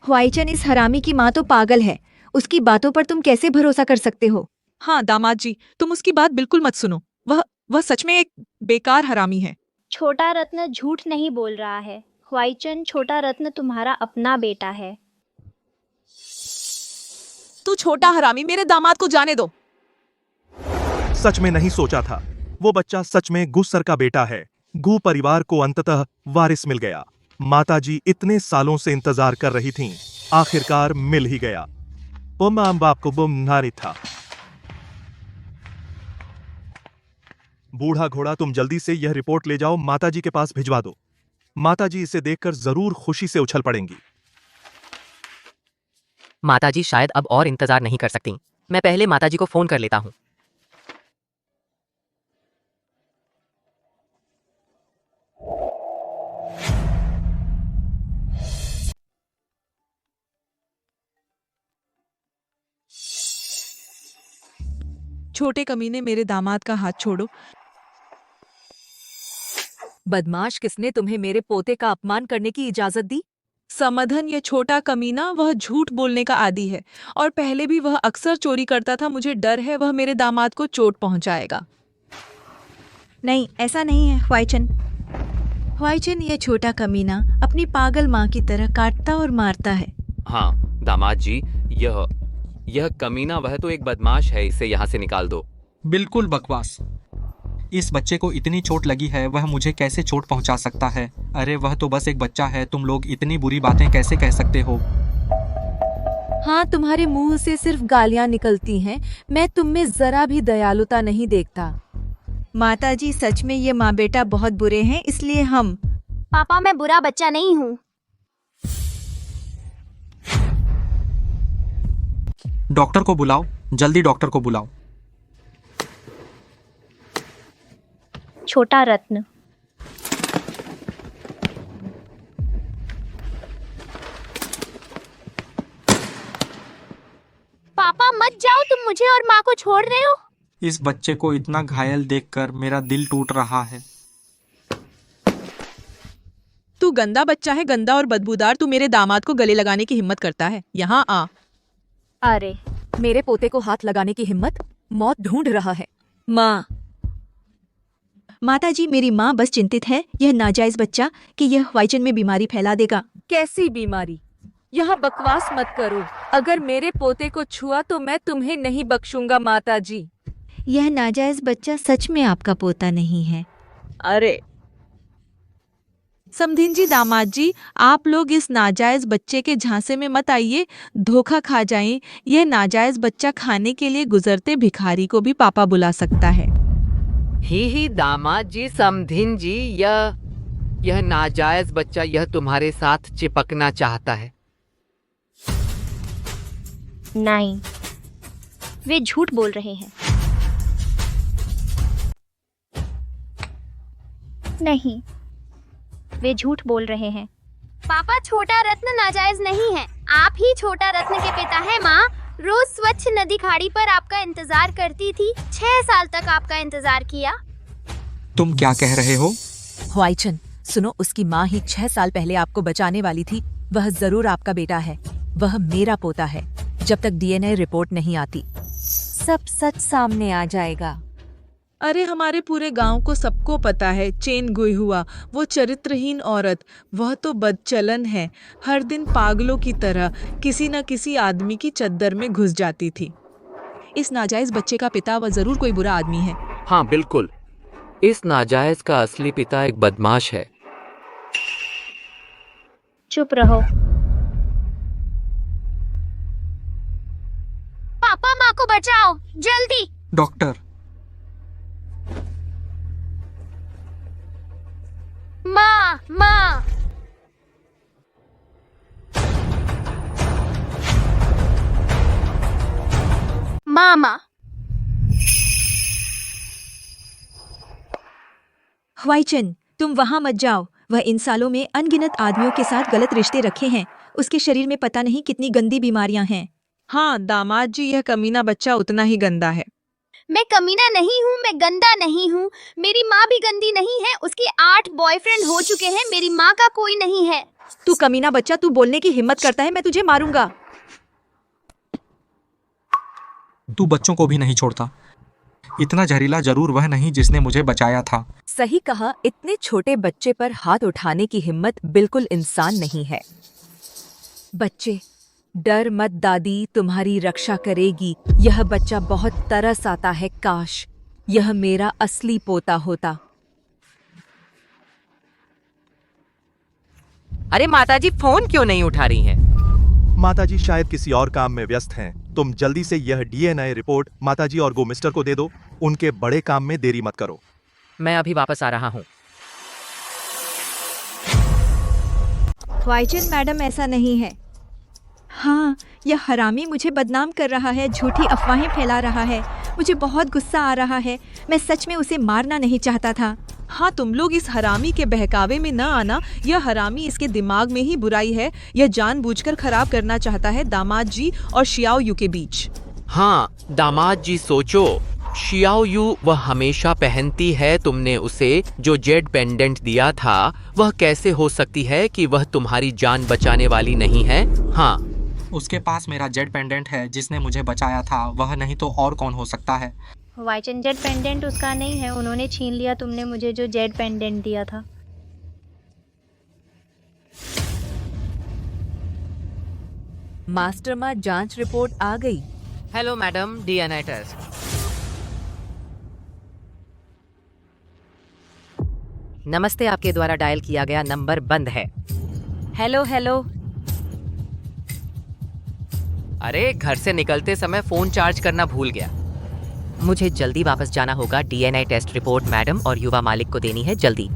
ह्वाइचन, इस हरामी की माँ तो पागल है। उसकी बातों पर तुम कैसे भरोसा कर सकते हो? हाँ दामाद जी, तुम उसकी बात बिल्कुल मत सुनो। वह सच में एक बेकार हरामी है। छोटा रत्न झूठ नहीं बोल रहा है। ह्वाइचन, छोटा रत्न तुम्हारा अपना बेटा है। तू छोटा हरामी, मेरे दामाद को जाने दो। सच में नहीं सोचा था। वो बच्चा सच में गुस्सर का बेटा है। गू परिवार को अंततः वारिस मिल गया। माताजी इतने सालों से इंतजार कर रही थीं, आखिरकार मिल ही गया। वो मां बाप को बुमनारी था। बूढ़ा घोड़ा, तुम जल्दी से यह रिपोर्ट ले जाओ, माताजी के पास भिजवा दो। माताजी इसे देखकर जरूर खुशी से उछल पड़ेंगी। माताजी शायद अब और इंतजार नहीं कर सकती। मैं पहले माताजी को फोन कर लेता हूँ। छोटे कमीने, मेरे दामाद का हाथ छोड़ो। बदमाश, किसने तुम्हें मेरे पोते का अपमान करने की इजाजत दी? समधन, ये छोटा कमीना वह झूठ बोलने का आदी है और पहले भी वह अक्सर चोरी करता था। मुझे डर है वह मेरे दामाद को चोट पहुंचाएगा। नहीं, ऐसा नहीं है ह्वाइचन। ह्वाइचन, यह छोटा कमीना अपनी पागल माँ की तरह काटता और मारता है। हाँ दामाद जी, यह कमीना वह तो एक बदमाश है। इसे यहाँ से निकाल दो। बिल्कुल बकवास। इस बच्चे को इतनी चोट लगी है, वह मुझे कैसे चोट पहुंचा सकता है? अरे वह तो बस एक बच्चा है। तुम लोग इतनी बुरी बातें कैसे कह सकते हो? हाँ, तुम्हारे मुंह से सिर्फ गालियां निकलती हैं। मैं तुम में जरा भी दयालुता नहीं देखता। माताजी, सच में ये माँ बेटा बहुत बुरे हैं, इसलिए हम। पापा, मैं बुरा बच्चा नहीं हूँ। डॉक्टर को बुलाओ, जल्दी डॉक्टर को बुलाओ। छोटा रत्न, पापा मत जाओ, तुम मुझे और माँ को छोड़ रहे हो। इस बच्चे को इतना घायल देखकर मेरा दिल टूट रहा है। तू गंदा बच्चा है, गंदा और बदबूदार। तू मेरे दामाद को गले लगाने की हिम्मत करता है। यहाँ आ। अरे मेरे पोते को हाथ लगाने की हिम्मत? मौत ढूंढ रहा है। माँ, माताजी, मेरी माँ बस चिंतित है यह नाजायज बच्चा कि यह ह्वाइचन में बीमारी फैला देगा। कैसी बीमारी? यहाँ बकवास मत करो। अगर मेरे पोते को छुआ तो मैं तुम्हें नहीं बख्शूंगा माताजी। यह नाजायज बच्चा सच में आपका पोता नहीं है। अरे समधिन जी, दामाद जी, आप लोग इस नाजायज बच्चे के झांसे में मत आइए, धोखा खा जाएं। यह नाजायज बच्चा खाने के लिए गुजरते भिखारी को भी पापा बुला सकता है। ही दामाद जी, समधिन जी, यह नाजायज बच्चा यह तुम्हारे साथ चिपकना चाहता है। नहीं, वे झूठ बोल रहे हैं। नहीं, वे झूठ बोल रहे हैं। पापा, छोटा रत्न नाजायज नहीं है। आप ही छोटा रत्न के पिता हैं। माँ रोज स्वच्छ नदी खाड़ी पर आपका इंतजार करती थी। 6 साल तक आपका इंतजार किया। तुम क्या कह रहे हो? ह्वाइचन, सुनो, उसकी माँ ही 6 साल पहले आपको बचाने वाली थी। वह जरूर आपका बेटा है। वह मेरा पोता है। जब तक डीएनए रिपोर्ट नहीं आती, सब सच सामने आ जाएगा। अरे हमारे पूरे गांव को सबको पता है, चेन गुई हुआ वो चरित्रहीन औरत, वह तो बदचलन है। हर दिन पागलों की तरह किसी न किसी आदमी की चद्दर में घुस जाती थी। इस नाजायज बच्चे का पिता वह जरूर कोई बुरा आदमी है। हाँ बिल्कुल, इस नाजायज का असली पिता एक बदमाश है। चुप रहो। पापा, माँ को बचाओ जल्दी। डॉक्टर, माँ, माँ। मामा। ह्वाइचन, तुम वहां मत जाओ। वह इन सालों में अनगिनत आदमियों के साथ गलत रिश्ते रखे हैं। उसके शरीर में पता नहीं कितनी गंदी बीमारियां हैं। हाँ दामाद जी, यह कमीना बच्चा उतना ही गंदा है। मैं कमीना नहीं हूँ, मैं गंदा नहीं हूँ। मेरी माँ भी गंदी नहीं है। उसके 8 बॉयफ्रेंड हो चुके हैं। मेरी माँ का कोई नहीं है। तू कमीना बच्चा, तू बोलने की हिम्मत करता है, मैं तुझे मारूंगा। तू बच्चों को भी नहीं छोड़ता। इतना जहरीला जरूर वह नहीं जिसने मुझे बचाया था। सही कहा, इतने छोटे बच्चे पर हाथ उठाने की हिम्मत बिल्कुल इंसान नहीं है। बच्चे, डर मत, दादी तुम्हारी रक्षा करेगी। यह बच्चा बहुत तरस आता है। काश यह मेरा असली पोता होता। अरे माताजी, फोन क्यों नहीं उठा रही हैं? माताजी शायद किसी और काम में व्यस्त हैं। तुम जल्दी से यह डीएनए रिपोर्ट माताजी और गो मिस्टर को दे दो। उनके बड़े काम में देरी मत करो। मैं अभी वापस आ रहा हूँ। ह्वाइचन मैडम, ऐसा नहीं है। हाँ, यह हरामी मुझे बदनाम कर रहा है, झूठी अफवाहें फैला रहा है। मुझे बहुत गुस्सा आ रहा है। मैं सच में उसे मारना नहीं चाहता था। हाँ, तुम लोग इस हरामी के बहकावे में न आना। यह हरामी, इसके दिमाग में ही बुराई है। यह जानबूझकर खराब करना चाहता है दामाद जी और शियाओ यू के बीच। हाँ दामाद जी, सोचो, शियाओ यू वह हमेशा पहनती है। तुमने उसे जो जेड पेंडेंट दिया था, वह कैसे हो सकती है कि वह तुम्हारी जान बचाने वाली नहीं है? हाँ, उसके पास मेरा जेड पेंडेंट है जिसने मुझे बचाया था। वह नहीं तो और कौन हो सकता है? ह्वाइचन, जेड पेंडेंट उसका नहीं है। उन्होंने छीन लिया तुमने मुझे जो जेड पेंडेंट दिया था। मास्टर माँ, जांच रिपोर्ट आ गई। Hello madam, DNA test. नमस्ते, आपके द्वारा डायल किया गया नंबर बंद है। Hello hello. अरे, घर से निकलते समय फोन चार्ज करना भूल गया। मुझे जल्दी वापस जाना होगा। डीएनए टेस्ट रिपोर्ट मैडम और युवा मालिक को देनी है, जल्दी।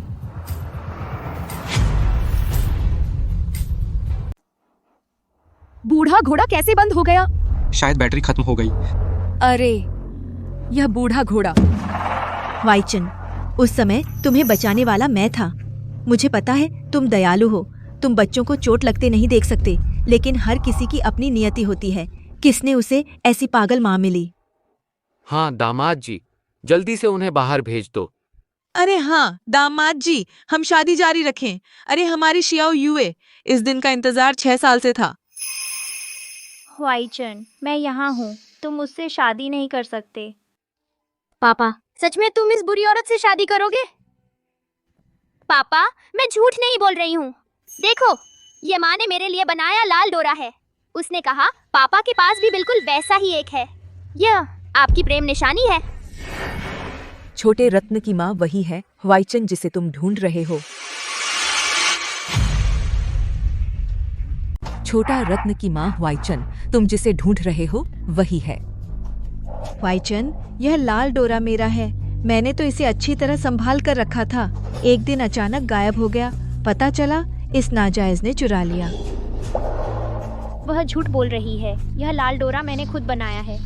बूढ़ा घोड़ा कैसे बंद हो गया? शायद बैटरी खत्म हो गई। अरे, यह बूढ़ा घोड़ा। ह्वाइचन, उस समय तुम्हें बचाने वाला मैं था। मुझे पता है तुम दयालु हो। तुम बच्चों को चोट लगते नहीं देख सकते, लेकिन हर किसी की अपनी नियति होती है। किसने उसे ऐसी पागल माँ मिली? हाँ दामाद जी, जल्दी से उन्हें बाहर भेज दो। अरे हाँ दामाद जी, हम शादी जारी रखें। अरे हमारी शियाओ यूए, इस दिन का इंतजार 6 साल से था। ह्वाइचन, मैं यहाँ हूँ। तुम मुझसे शादी नहीं कर सकते। पापा, सच में तुम इस बुरी औरत से शादी करोगे? पापा, मैं झूठ नहीं बोल रही हूँ। देखो, ये माँ ने मेरे लिए बनाया लाल डोरा है। उसने कहा पापा के पास भी बिल्कुल वैसा ही एक है। यह आपकी प्रेम निशानी है। छोटे रत्न की माँ वही है ह्वाइचन जिसे तुम ढूंढ रहे हो। छोटा रत्न की माँ ह्वाइचन, तुम जिसे ढूंढ रहे हो वही है। ह्वाइचन, यह लाल डोरा मेरा है। मैंने तो इसे अच्छी तरह संभाल कर रखा था। एक दिन अचानक गायब हो गया। पता चला इस नाजायज ने चुरा लिया। वह झूठ बोल रही है। यह लाल डोरा मैंने खुद बनाया है।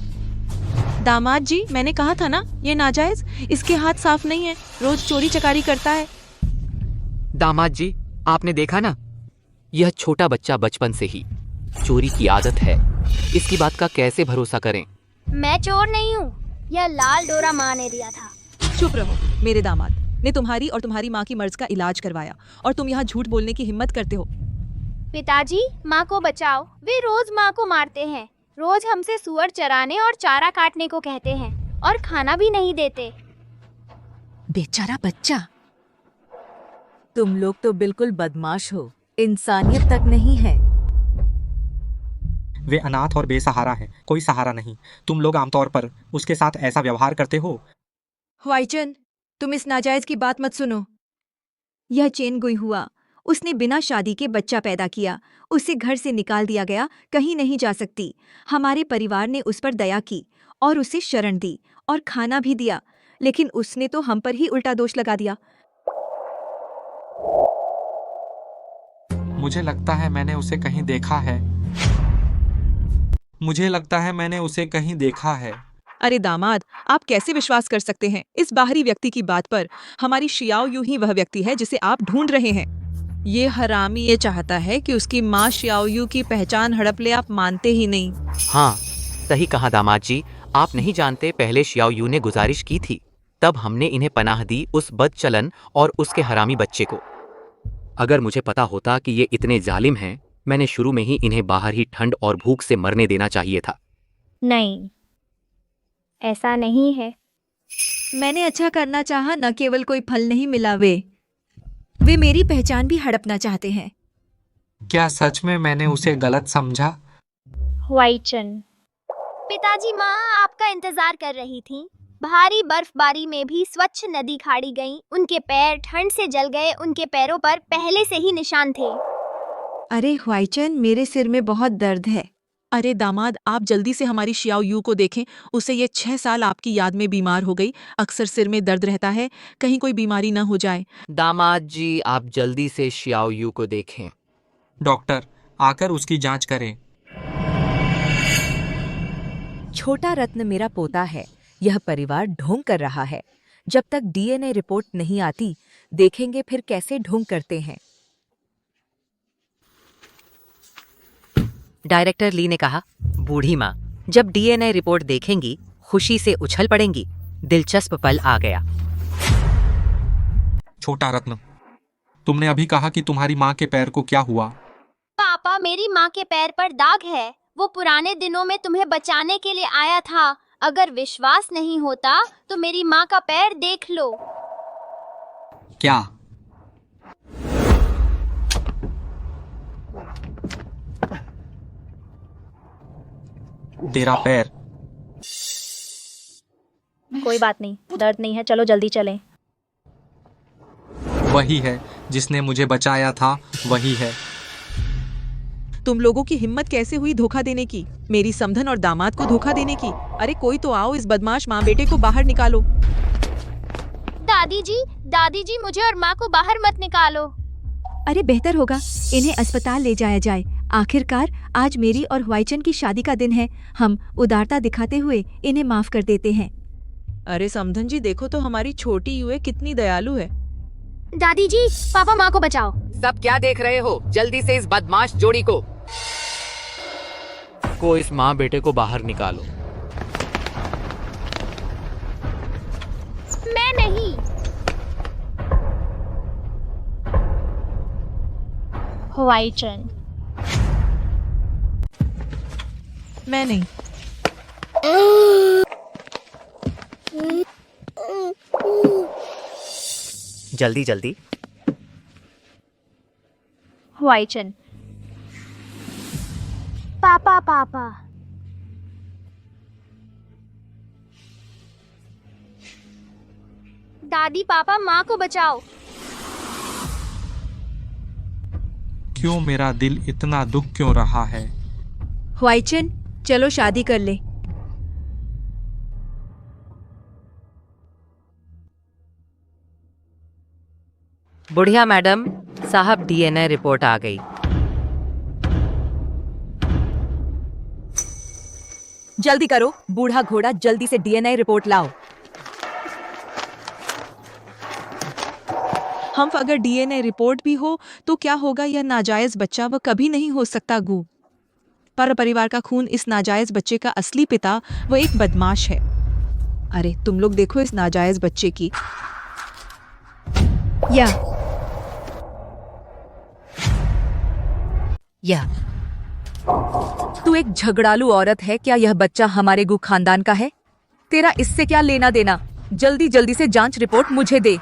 दामाद जी, मैंने कहा था ना, ये नाजायज। इसके हाथ साफ नहीं है, रोज चोरी चकारी करता है। दामाद जी, आपने देखा ना, यह छोटा बच्चा बचपन से ही चोरी की आदत है। इसकी बात का कैसे भरोसा करें? मैं चोर नहीं हूँ। यह लाल डोरा माँ ने दिया था। चुप रहो। मेरे दामाद ने तुम्हारी और तुम्हारी माँ की मर्ज का इलाज करवाया और तुम यहाँ झूठ बोलने की हिम्मत करते हो। पिताजी, माँ को बचाओ। वे रोज माँ को मारते हैं। रोज हमसे सुअर चराने और चारा काटने को कहते हैं और खाना भी नहीं देते। बेचारा बच्चा। तुम लोग तो बिल्कुल बदमाश हो। इंसानियत तक नहीं है। वे अनाथ और बेसहारा है, कोई सहारा नहीं। तुम लोग आमतौर पर उसके साथ ऐसा व्यवहार करते हो। ह्वाइचन, तुम इस नाजायज की बात मत सुनो। यह चेन गुई हुआ। उसने बिना शादी के बच्चा पैदा किया। उसे घर से निकाल दिया गया, कहीं नहीं जा सकती। हमारे परिवार ने उस पर दया की और उसे शरण दी और खाना भी दिया, लेकिन उसने तो हम पर ही उल्टा दोष लगा दिया। मुझे लगता है मैंने उसे कहीं देखा है। मुझे लगता है मैंने उसे कहीं देखा है। अरे दामाद, आप कैसे विश्वास कर सकते हैं इस बाहरी व्यक्ति की बात पर? हमारी शियाओ यू ही वह व्यक्ति है जिसे आप ढूंढ रहे हैं। ये हरामी ये चाहता है कि उसकी माँ शियाओ यू की पहचान हड़प ले, आप मानते ही नहीं। हाँ, सही कहा दामाद जी। आप नहीं जानते, पहले शियाओ यू ने गुजारिश की थी, तब हमने इन्हें पनाह दी, उस बदचलन और उसके हरामी बच्चे को। अगर मुझे पता होता कि ये इतने जालिम हैं, मैंने शुरू में ही इन्हें बाहर ही ठंड और भूख से मरने देना चाहिए था। नहीं, ऐसा नहीं है। मैंने अच्छा करना चाहा, न केवल कोई फल नहीं मिला, वे मेरी पहचान भी हड़पना चाहते हैं। क्या सच में मैंने उसे गलत समझा? हुआईचन, पिताजी, माँ आपका इंतजार कर रही थी। भारी बर्फबारी में भी स्वच्छ नदी खाड़ी गई। उनके पैर ठंड से जल गए। उनके पैरों पर पहले से ही निशान थे। अरे हुआईचन, मेरे सिर में बहुत दर्द है। अरे दामाद, आप जल्दी से हमारी शियाओ यू को देखें। उसे ये 6 साल आपकी याद में बीमार हो गई। अक्सर सिर में दर्द रहता है, कहीं कोई बीमारी न हो जाए। दामाद जी, आप जल्दी से शियाओ यू को देखें। डॉक्टर, आकर उसकी जांच करें। छोटा रत्न मेरा पोता है। यह परिवार ढोंग कर रहा है। जब तक डीएनए रिपोर्ट नहीं आती, देखेंगे फिर कैसे ढोंग करते हैं। डायरेक्टर ली ने कहा, बूढ़ी माँ जब डीएनए रिपोर्ट देखेंगी, खुशी से उछल पड़ेंगी। दिलचस्प पल आ गया। छोटा रत्न, तुमने अभी कहा कि तुम्हारी माँ के पैर को क्या हुआ? पापा, मेरी माँ के पैर पर दाग है। वो पुराने दिनों में तुम्हें बचाने के लिए आया था। अगर विश्वास नहीं होता तो मेरी माँ का पैर देख लो। क्या? तेरा पैर? कोई बात नहीं, दर्द नहीं है, चलो जल्दी चलें। वही है जिसने मुझे बचाया था, वही है। तुम लोगों की हिम्मत कैसे हुई धोखा देने की, मेरी समधन और दामाद को धोखा देने की? अरे कोई तो आओ, इस बदमाश माँ बेटे को बाहर निकालो। दादी जी, मुझे और माँ को बाहर मत निकालो। अरे बेहतर होगा इन्हें अस्पताल ले जाया जाए। आखिरकार आज मेरी और हुआईचन की शादी का दिन है। हम उदारता दिखाते हुए इन्हें माफ कर देते हैं। अरे समधन जी, देखो तो हमारी छोटी यूए कितनी दयालु है। दादी जी, पापा माँ को बचाओ। सब क्या देख रहे हो? जल्दी से इस बदमाश जोड़ी को इस माँ बेटे को बाहर निकालो। मैं नहीं। हुआईचन, मैं नहीं। जल्दी जल्दी। हुआईचन, पापा। दादी, पापा माँ को बचाओ। क्यों मेरा दिल इतना दुख क्यों रहा है? हुआईचन, चलो शादी कर ले। बुढ़िया मैडम साहब, डीएनए रिपोर्ट आ गई। जल्दी करो, बूढ़ा घोड़ा, जल्दी से डीएनए रिपोर्ट लाओ। हम अगर डीएनए रिपोर्ट भी हो तो क्या होगा? यह नाजायज बच्चा वह कभी नहीं हो सकता गू। पर परिवार का खून इस नाजायज बच्चे का असली पिता वो एक बदमाश है। अरे तुम लोग देखो इस नाजायज बच्चे की। या तू एक झगड़ालू औरत है क्या? यह बच्चा हमारे गु खानदान का है। तेरा इससे क्या लेना देना? जल्दी जल्दी से जांच रिपोर्ट मुझे दे।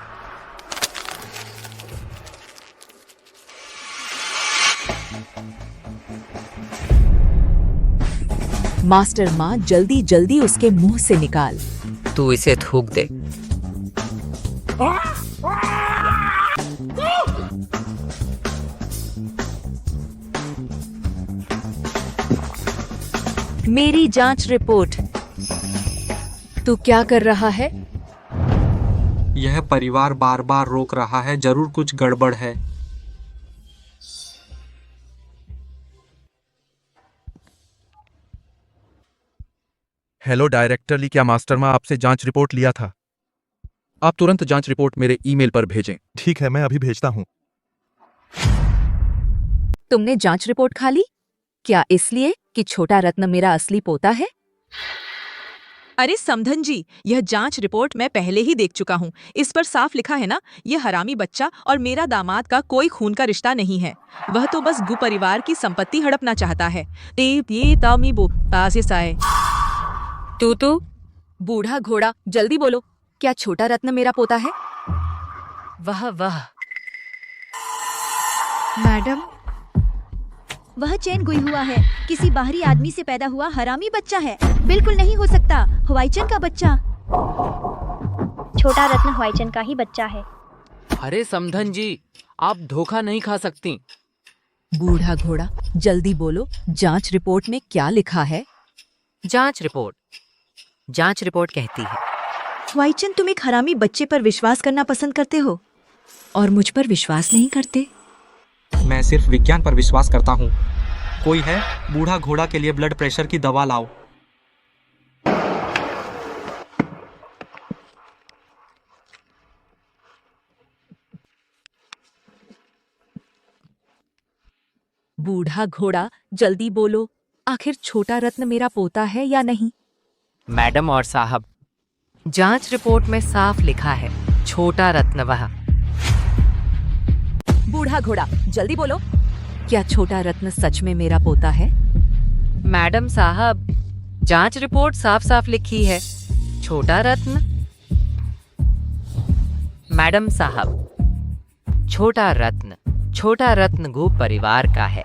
मास्टर माँ, जल्दी जल्दी उसके मुंह से निकाल। तू इसे थूक दे। मेरी जांच रिपोर्ट। तू क्या कर रहा है? यह परिवार बार बार रोक रहा है, जरूर कुछ गड़बड़ है। हेलो डायरेक्टर ली, क्या मास्टर माँ आपसे जांच रिपोर्ट लिया था? आप तुरंत जांच रिपोर्ट मेरे ईमेल पर भेजें। ठीक है, मैं अभी भेजता हूँ। तुमने जांच रिपोर्ट खा ली? क्या इसलिए कि छोटा रत्न मेरा असली पोता है? अरे समधन जी, यह जांच रिपोर्ट मैं पहले ही देख चुका हूँ। इस पर साफ लिखा है ना, यह हरामी बच्चा और मेरा दामाद का कोई खून का रिश्ता नहीं है। वह तो बस गु परिवार की संपत्ति हड़पना चाहता है। ये तामी बो पासे साए। तू बूढ़ा घोड़ा, जल्दी बोलो, क्या छोटा रत्न मेरा पोता है? वाह मैडम, वह चैन गुई हुआ है, किसी बाहरी आदमी से पैदा हुआ हरामी बच्चा है। बिल्कुल नहीं हो सकता, हवाईचंद का बच्चा। छोटा रत्न हवाईचंद का ही बच्चा है। अरे समधन जी, आप धोखा नहीं खा सकती। बूढ़ा घोड़ा, जल्दी बोलो, जांच रिपोर्ट में क्या लिखा है? जांच रिपोर्ट कहती है हवाईचंद, तुम एक हरामी बच्चे पर विश्वास करना पसंद करते हो और मुझ पर विश्वास नहीं करते। मैं सिर्फ विज्ञान पर विश्वास करता हूँ। कोई है, बूढ़ा घोड़ा के लिए ब्लड प्रेशर की दवा लाओ। बूढ़ा घोड़ा, जल्दी बोलो, आखिर छोटा रत्न मेरा पोता है या नहीं? मैडम और साहब, जांच रिपोर्ट में साफ लिखा है छोटा रत्न वह। बूढ़ा घोड़ा, जल्दी बोलो, क्या छोटा रत्न सच में मेरा पोता है? मैडम साहब, जांच रिपोर्ट साफ साफ लिखी है छोटा रत्न। मैडम साहब, छोटा रत्न गु परिवार का है।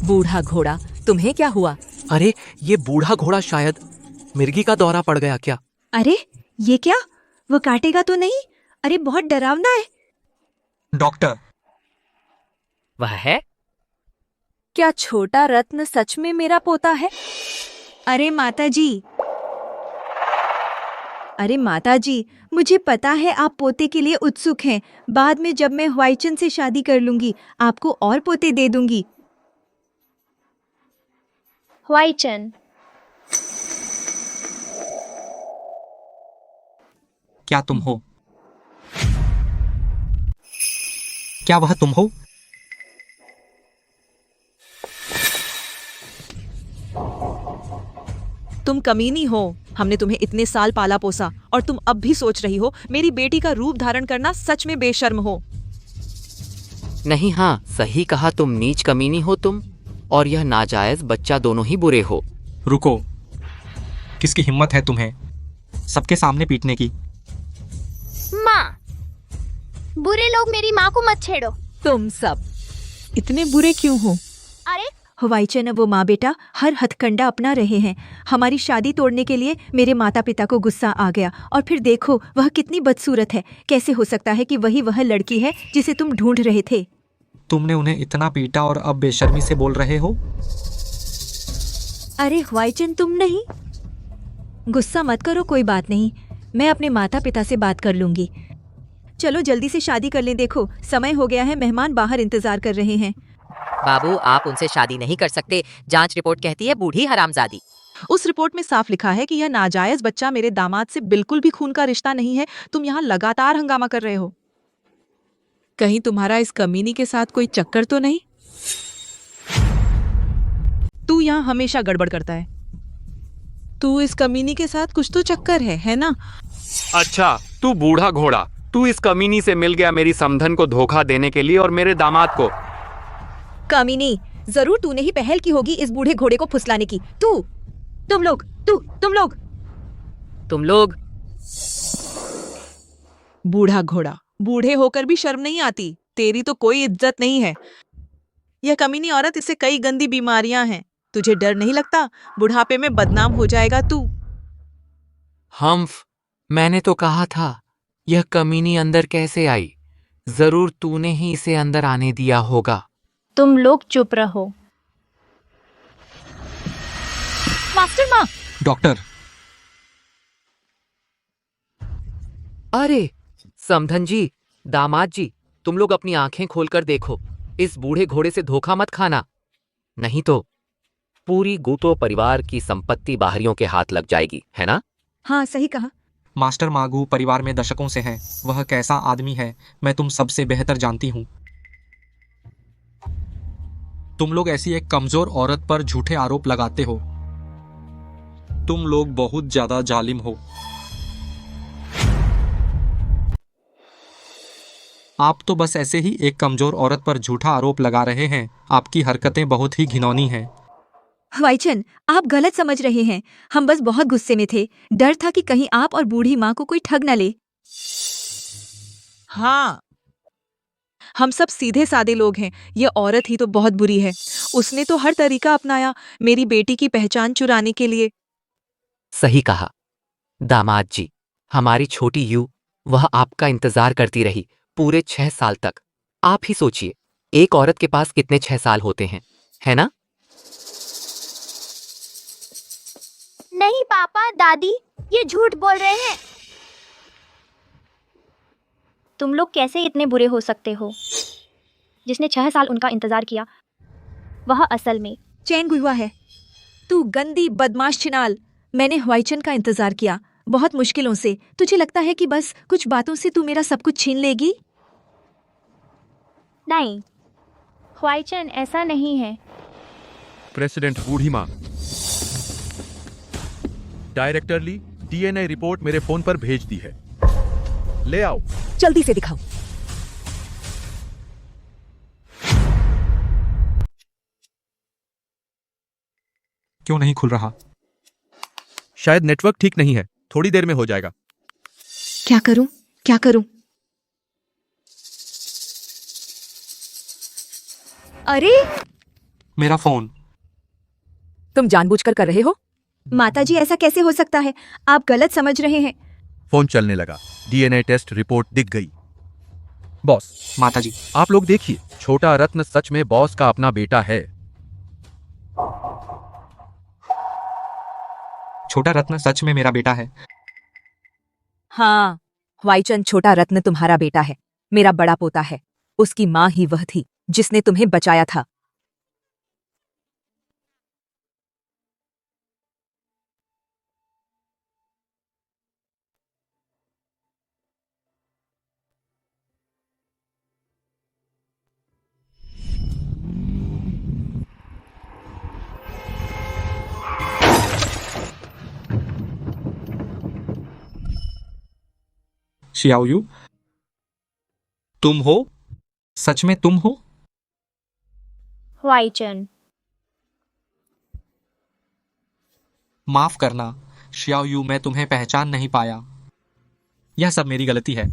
बूढ़ा घोड़ा, तुम्हें क्या हुआ? अरे ये बूढ़ा घोड़ा शायद मिर्गी का दौरा पड़ गया क्या? अरे ये क्या, वो काटेगा तो नहीं? अरे बहुत डरावना है। डॉक्टर, वह है? क्या छोटा रत्न सच में मेरा पोता है? अरे माता जी, मुझे पता है आप पोते के लिए उत्सुक हैं। बाद में जब मैं हवाईचंद से शादी कर लूंगी, आपको और पोते दे दूंगी। हवाईचंद, क्या तुम हो? क्या वह तुम हो? तुम कमीनी हो। हमने तुम्हें इतने साल पाला पोसा और तुम अब भी सोच रही हो मेरी बेटी का रूप धारण करना सच में बेशर्म हो। नहीं, हाँ सही कहा, तुम नीच कमीनी हो तुम, और यह नाजायज बच्चा दोनों ही बुरे हो। रुको, किसकी हिम्मत है तुम्हें सबके सामने पीटने की? माँ, बुरे लोग मेरी माँ को मत छेड़ो। तुम सब इतने बुरे क्यों हो? अरे हवाईचंद वो माँ बेटा हर हथकंडा अपना रहे हैं। हमारी शादी तोड़ने के लिए मेरे माता पिता को गुस्सा आ गया, और फिर देखो वह कितनी बदसूरत है। कैसे हो सकता है कि वह लड़की है जिसे तुम ढूंढ रहे थे? तुमने उन्हें इतना पीटा और अब बेशर्मी से बोल रहे हो? अरे हवाईचंद, तुम नहीं, गुस्सा मत करो, कोई बात नहीं, मैं अपने माता पिता से बात कर लूंगी। चलो जल्दी से शादी कर लें, देखो समय हो गया है, मेहमान बाहर इंतजार कर रहे हैं। बाबू, आप उनसे शादी नहीं कर सकते, जांच रिपोर्ट कहती है बूढ़ी हरामजादी। उस रिपोर्ट में साफ लिखा है कि यह नाजायज बच्चा मेरे दामाद से बिल्कुल भी खून का रिश्ता नहीं है। तुम यहाँ लगातार हंगामा कर रहे हो। कहीं तुम्हारा इस कमीनी के साथ कोई चक्कर तो नहीं? तू यहाँ हमेशा गड़बड़ करता है। तू इस कमीनी के साथ कुछ तो चक्कर है ना? अच्छा, तू बूढ़ा घोड़ा, तू इस कमीनी से मिल गया मेरी समधन को धोखा देने के लिए और मेरे दामाद को। कामिनी, जरूर तूने ही पहल की होगी इस बूढ़े घोड़े को फुसलाने की। तुम लोग बूढ़ा घोड़ा, बूढ़े होकर भी शर्म नहीं आती? तेरी तो कोई इज्जत नहीं है। यह कमीनी औरत, इससे कई गंदी बीमारियां हैं। तुझे डर नहीं लगता? बुढ़ापे में बदनाम हो जाएगा तू। हम्फ, मैंने तो कहा था, यह कमीनी अंदर कैसे आई? जरूर तूने ही इसे अंदर आने दिया होगा। तुम लोग चुप रहो। मास्टर माँ! डॉक्टर, अरे समधन जी, दामाद जी, तुम लोग अपनी आंखें खोलकर देखो, इस बूढ़े घोड़े से धोखा मत खाना, नहीं तो पूरी गूतो परिवार की संपत्ति बाहरियों के हाथ लग जाएगी, है ना? हाँ सही कहा। मास्टर मागू परिवार में दशकों से है। वह कैसा आदमी है मैं तुम सबसे बेहतर जानती हूँ। तुम लोग ऐसी एक कमजोर औरत पर झूठे आरोप लगाते हो। तुम लोग बहुत ज्यादा जालिम हो। आप तो बस ऐसे ही एक कमजोर औरत पर झूठा आरोप लगा रहे हैं। आपकी हरकतें बहुत ही घिनौनी हैं। वाइचन, आप गलत समझ रहे हैं। हम बस बहुत गुस्से में थे। डर था कि कहीं आप और बूढ़ी माँ को कोई ठग न ले। हाँ, हम सब सीधे सादे लोग हैं। ये औरत ही तो बहुत बुरी है। उसने तो हर तरीका अपनाया मेरी बेटी की पहचान चुराने के लिए। सही कहा दामाद जी। हमारी छोटी यू, वह आपका इंतजार करती रही पूरे 6 साल तक। आप ही सोचिए, एक औरत के पास कितने 6 साल होते हैं, है ना? नहीं पापा दादी, ये झूठ बोल रहे हैं। तुम लोग कैसे इतने बुरे हो सकते हो? जिसने 6 साल उनका इंतजार किया, वह असल में चैन गुहुआ है। तू गंदी बदमाश छिनाल। मैंने ह्वाइचन का इंतजार किया बहुत मुश्किलों से। तुझे लगता है कि बस कुछ बातों से तू मेरा सब कुछ छीन लेगी? नहीं, ख्वाइचन ऐसा नहीं है। प्रेसिडेंट बूढ़ी माँ, डायरेक्टर ली डीएनए रिपोर्ट मेरे फोन पर भेज दी है। ले आओ। जल्दी से दिखाओ। क्यों नहीं खुल रहा? शायद नेटवर्क ठीक नहीं है, थोड़ी देर में हो जाएगा। क्या करूं? क्या करूं? अरे, मेरा फोन। तुम जानबूझकर कर रहे हो? माताजी, ऐसा कैसे हो सकता है? आप गलत समझ रहे हैं। फोन चलने लगा। डीएनए टेस्ट रिपोर्ट दिख गई। बॉस, माताजी, आप लोग देखिए, छोटा रत्न सच में बॉस का अपना बेटा है। छोटा रत्न सच में मेरा बेटा है। हाँ, ह्वाइचन छोटा रत्न तुम्हारा बेटा है, मेरा बड़ा पोता है। उसकी माँ ही वह थी जिसने तुम्हें बचाया था। शियाओयू, तुम हो? सच में तुम हो? ख्वाइचन, माफ करना शियाओयू, मैं तुम्हें पहचान नहीं पाया। यह सब मेरी गलती है।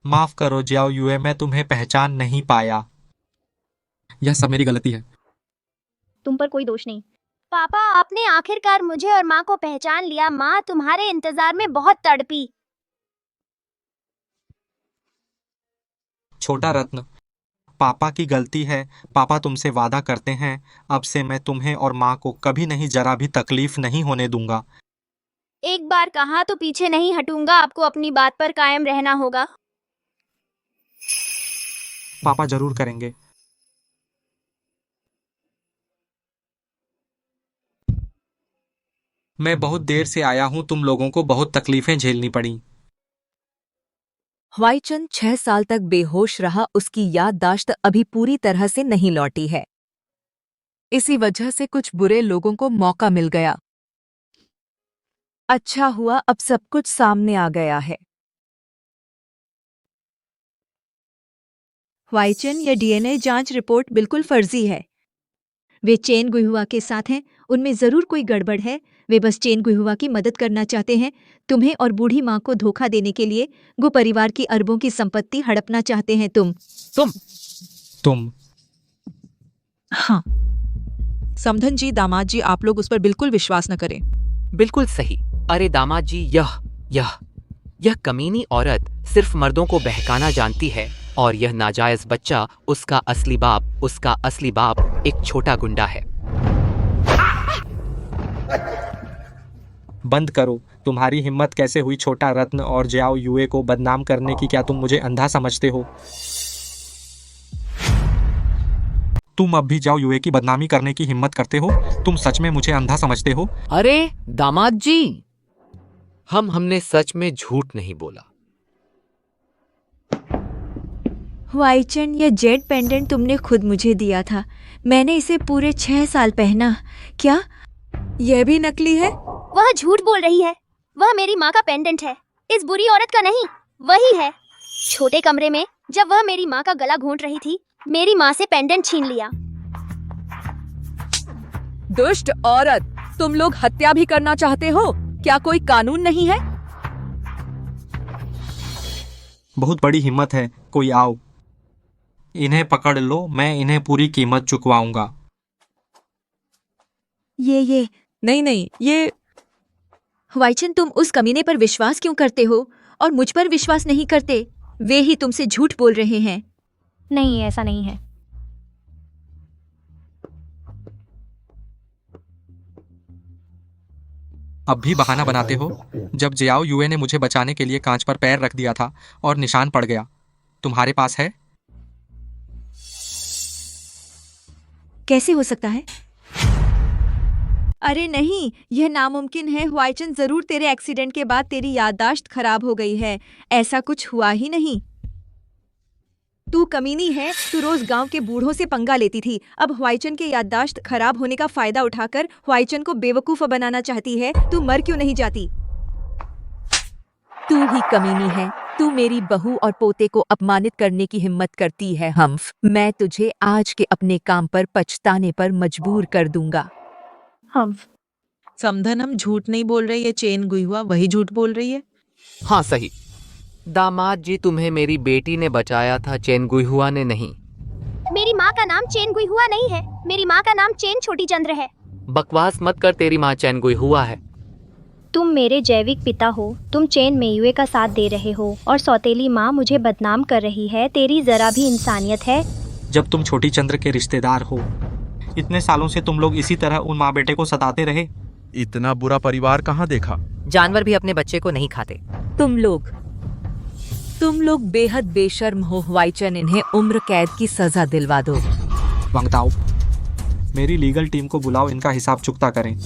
माफ करो जियाओयू, मैं तुम्हें पहचान नहीं पाया। यह सब मेरी गलती है। तुम पर कोई दोष नहीं। पापा, आपने आखिरकार मुझे और माँ को पहचान लिया। माँ तुम्हारे इंतजार में बहुत तड़पी। छोटा रत्न, पापा की गलती है। पापा तुमसे वादा करते हैं, अब से मैं तुम्हें और माँ को कभी नहीं, जरा भी तकलीफ नहीं होने दूंगा। एक बार कहा तो पीछे नहीं हटूंगा। आपको अपनी बात पर कायम रहना होगा। पापा जरूर करेंगे। मैं बहुत देर से आया हूँ, तुम लोगों को बहुत तकलीफें झेलनी पड़ी। ह्वाइचन 6 साल तक बेहोश रहा। उसकी याददाश्त अभी पूरी तरह से नहीं लौटी है। इसी वजह से कुछ बुरे लोगों को मौका मिल गया। अच्छा हुआ अब सब कुछ सामने आ गया है। ह्वाइचन, यह डीएनए जांच रिपोर्ट बिल्कुल फर्जी है। वे चेन गुहुआ के साथ हैं, उनमें जरूर कोई गड़बड़ है। वे बस चेन गुहुआ की मदद करना चाहते हैं। तुम्हें और बूढ़ी माँ को धोखा देने के लिए गु परिवार की अरबों की संपत्ति हड़पना चाहते हैं। तुम हाँ, समधन जी, दामाद जी, आप लोग उस पर बिल्कुल विश्वास न करें। बिल्कुल सही। अरे दामाद जी, यह कमीनी औरत सिर्फ मर्दों को बहकाना जानती है, और यह नाजायज बच्चा उसका असली बाप एक छोटा गुंडा है। बंद करो, तुम्हारी हिम्मत कैसे हुई छोटा रत्न और जियाओ युए को बदनाम करने की? क्या तुम मुझे अंधा समझते हो? तुम अब भी जाओ युए की बदनामी करने की हिम्मत करते हो? तुम सच में मुझे अंधा समझते हो? अरे दामाद जी, हमने सच में झूठ नहीं बोला। वाईचन, ये जेड पेंडेंट तुमने खुद मुझे दिया था। मैंने इसे पूरे 6 साल पहना। क्या यह भी नकली है? वह झूठ बोल रही है। वह मेरी माँ का पेंडेंट है, इस बुरी औरत का नहीं। वही है। छोटे कमरे में जब वह मेरी माँ का गला घोंट रही थी, मेरी माँ से पेंडेंट छीन लिया। दुष्ट औरत, तुम लोग हत्या भी करना चाहते हो? क्या कोई कानून नहीं है? बहुत बड़ी हिम्मत है। कोई आओ, इन्हें पकड़ लो, मैं इन्हें पूरी कीमत चुकवाऊंगा। ये नहीं, ये वाईचन, तुम उस कमीने पर विश्वास क्यों करते हो और मुझ पर विश्वास नहीं करते? वे ही तुमसे झूठ बोल रहे हैं। नहीं, ऐसा नहीं है। अब भी बहाना बनाते हो? जब जियाओ युए ने मुझे बचाने के लिए कांच पर पैर रख दिया था और निशान पड़ गया, तुम्हारे पास है? कैसे हो सकता है? अरे नहीं, यह नामुमकिन है। वाईचन, जरूर तेरे एक्सीडेंट के बाद तेरी याददाश्त खराब हो गई है। ऐसा कुछ हुआ ही नहीं। तू कमीनी है। तू रोज गांव के बूढ़ों से पंगा लेती थी। अब वाईचन के याददाश्त खराब होने का फायदा उठाकर वाईचन को बेवकूफ बनाना चाहती है। तू मर क्यों नहीं जाती? तू ही कमीनी है। तू मेरी बहू और पोते को अपमानित करने की हिम्मत करती है हम्फ। मैं तुझे आज के अपने काम पर पछताने पर मजबूर कर दूंगा। समधन, हम झूठ नहीं बोल रहे। ये चेन गुइहुआ वही झूठ बोल रही है। हाँ सही। दामाद जी, तुम्हें मेरी बेटी ने बचाया था, चेन गुइहुआ ने नहीं। मेरी माँ का नाम चेन गुइहुआ नहीं है। मेरी माँ का नाम चेन छोटी चंद्र है। बकवास मत कर, तेरी माँ चेन गुइहुआ है। तुम मेरे जैविक पिता हो। तुम चेन मेयुए का साथ दे रहे हो और सौतेली माँ मुझे बदनाम कर रही है। तेरी जरा भी इंसानियत है? जब तुम छोटी चंद्र के रिश्तेदार हो, इतने सालों से तुम लोग इसी तरह उन माँ बेटे को सताते रहे। इतना बुरा परिवार कहाँ देखा। जानवर भी अपने बच्चे को नहीं खाते। तुम लोग बेहद बेशर्म हो। वाईचन, इन्हें उम्र कैद की सजा दिलवा दो। वांगताओ, मेरी लीगल टीम को बुलाओ, इनका हिसाब चुकता करें।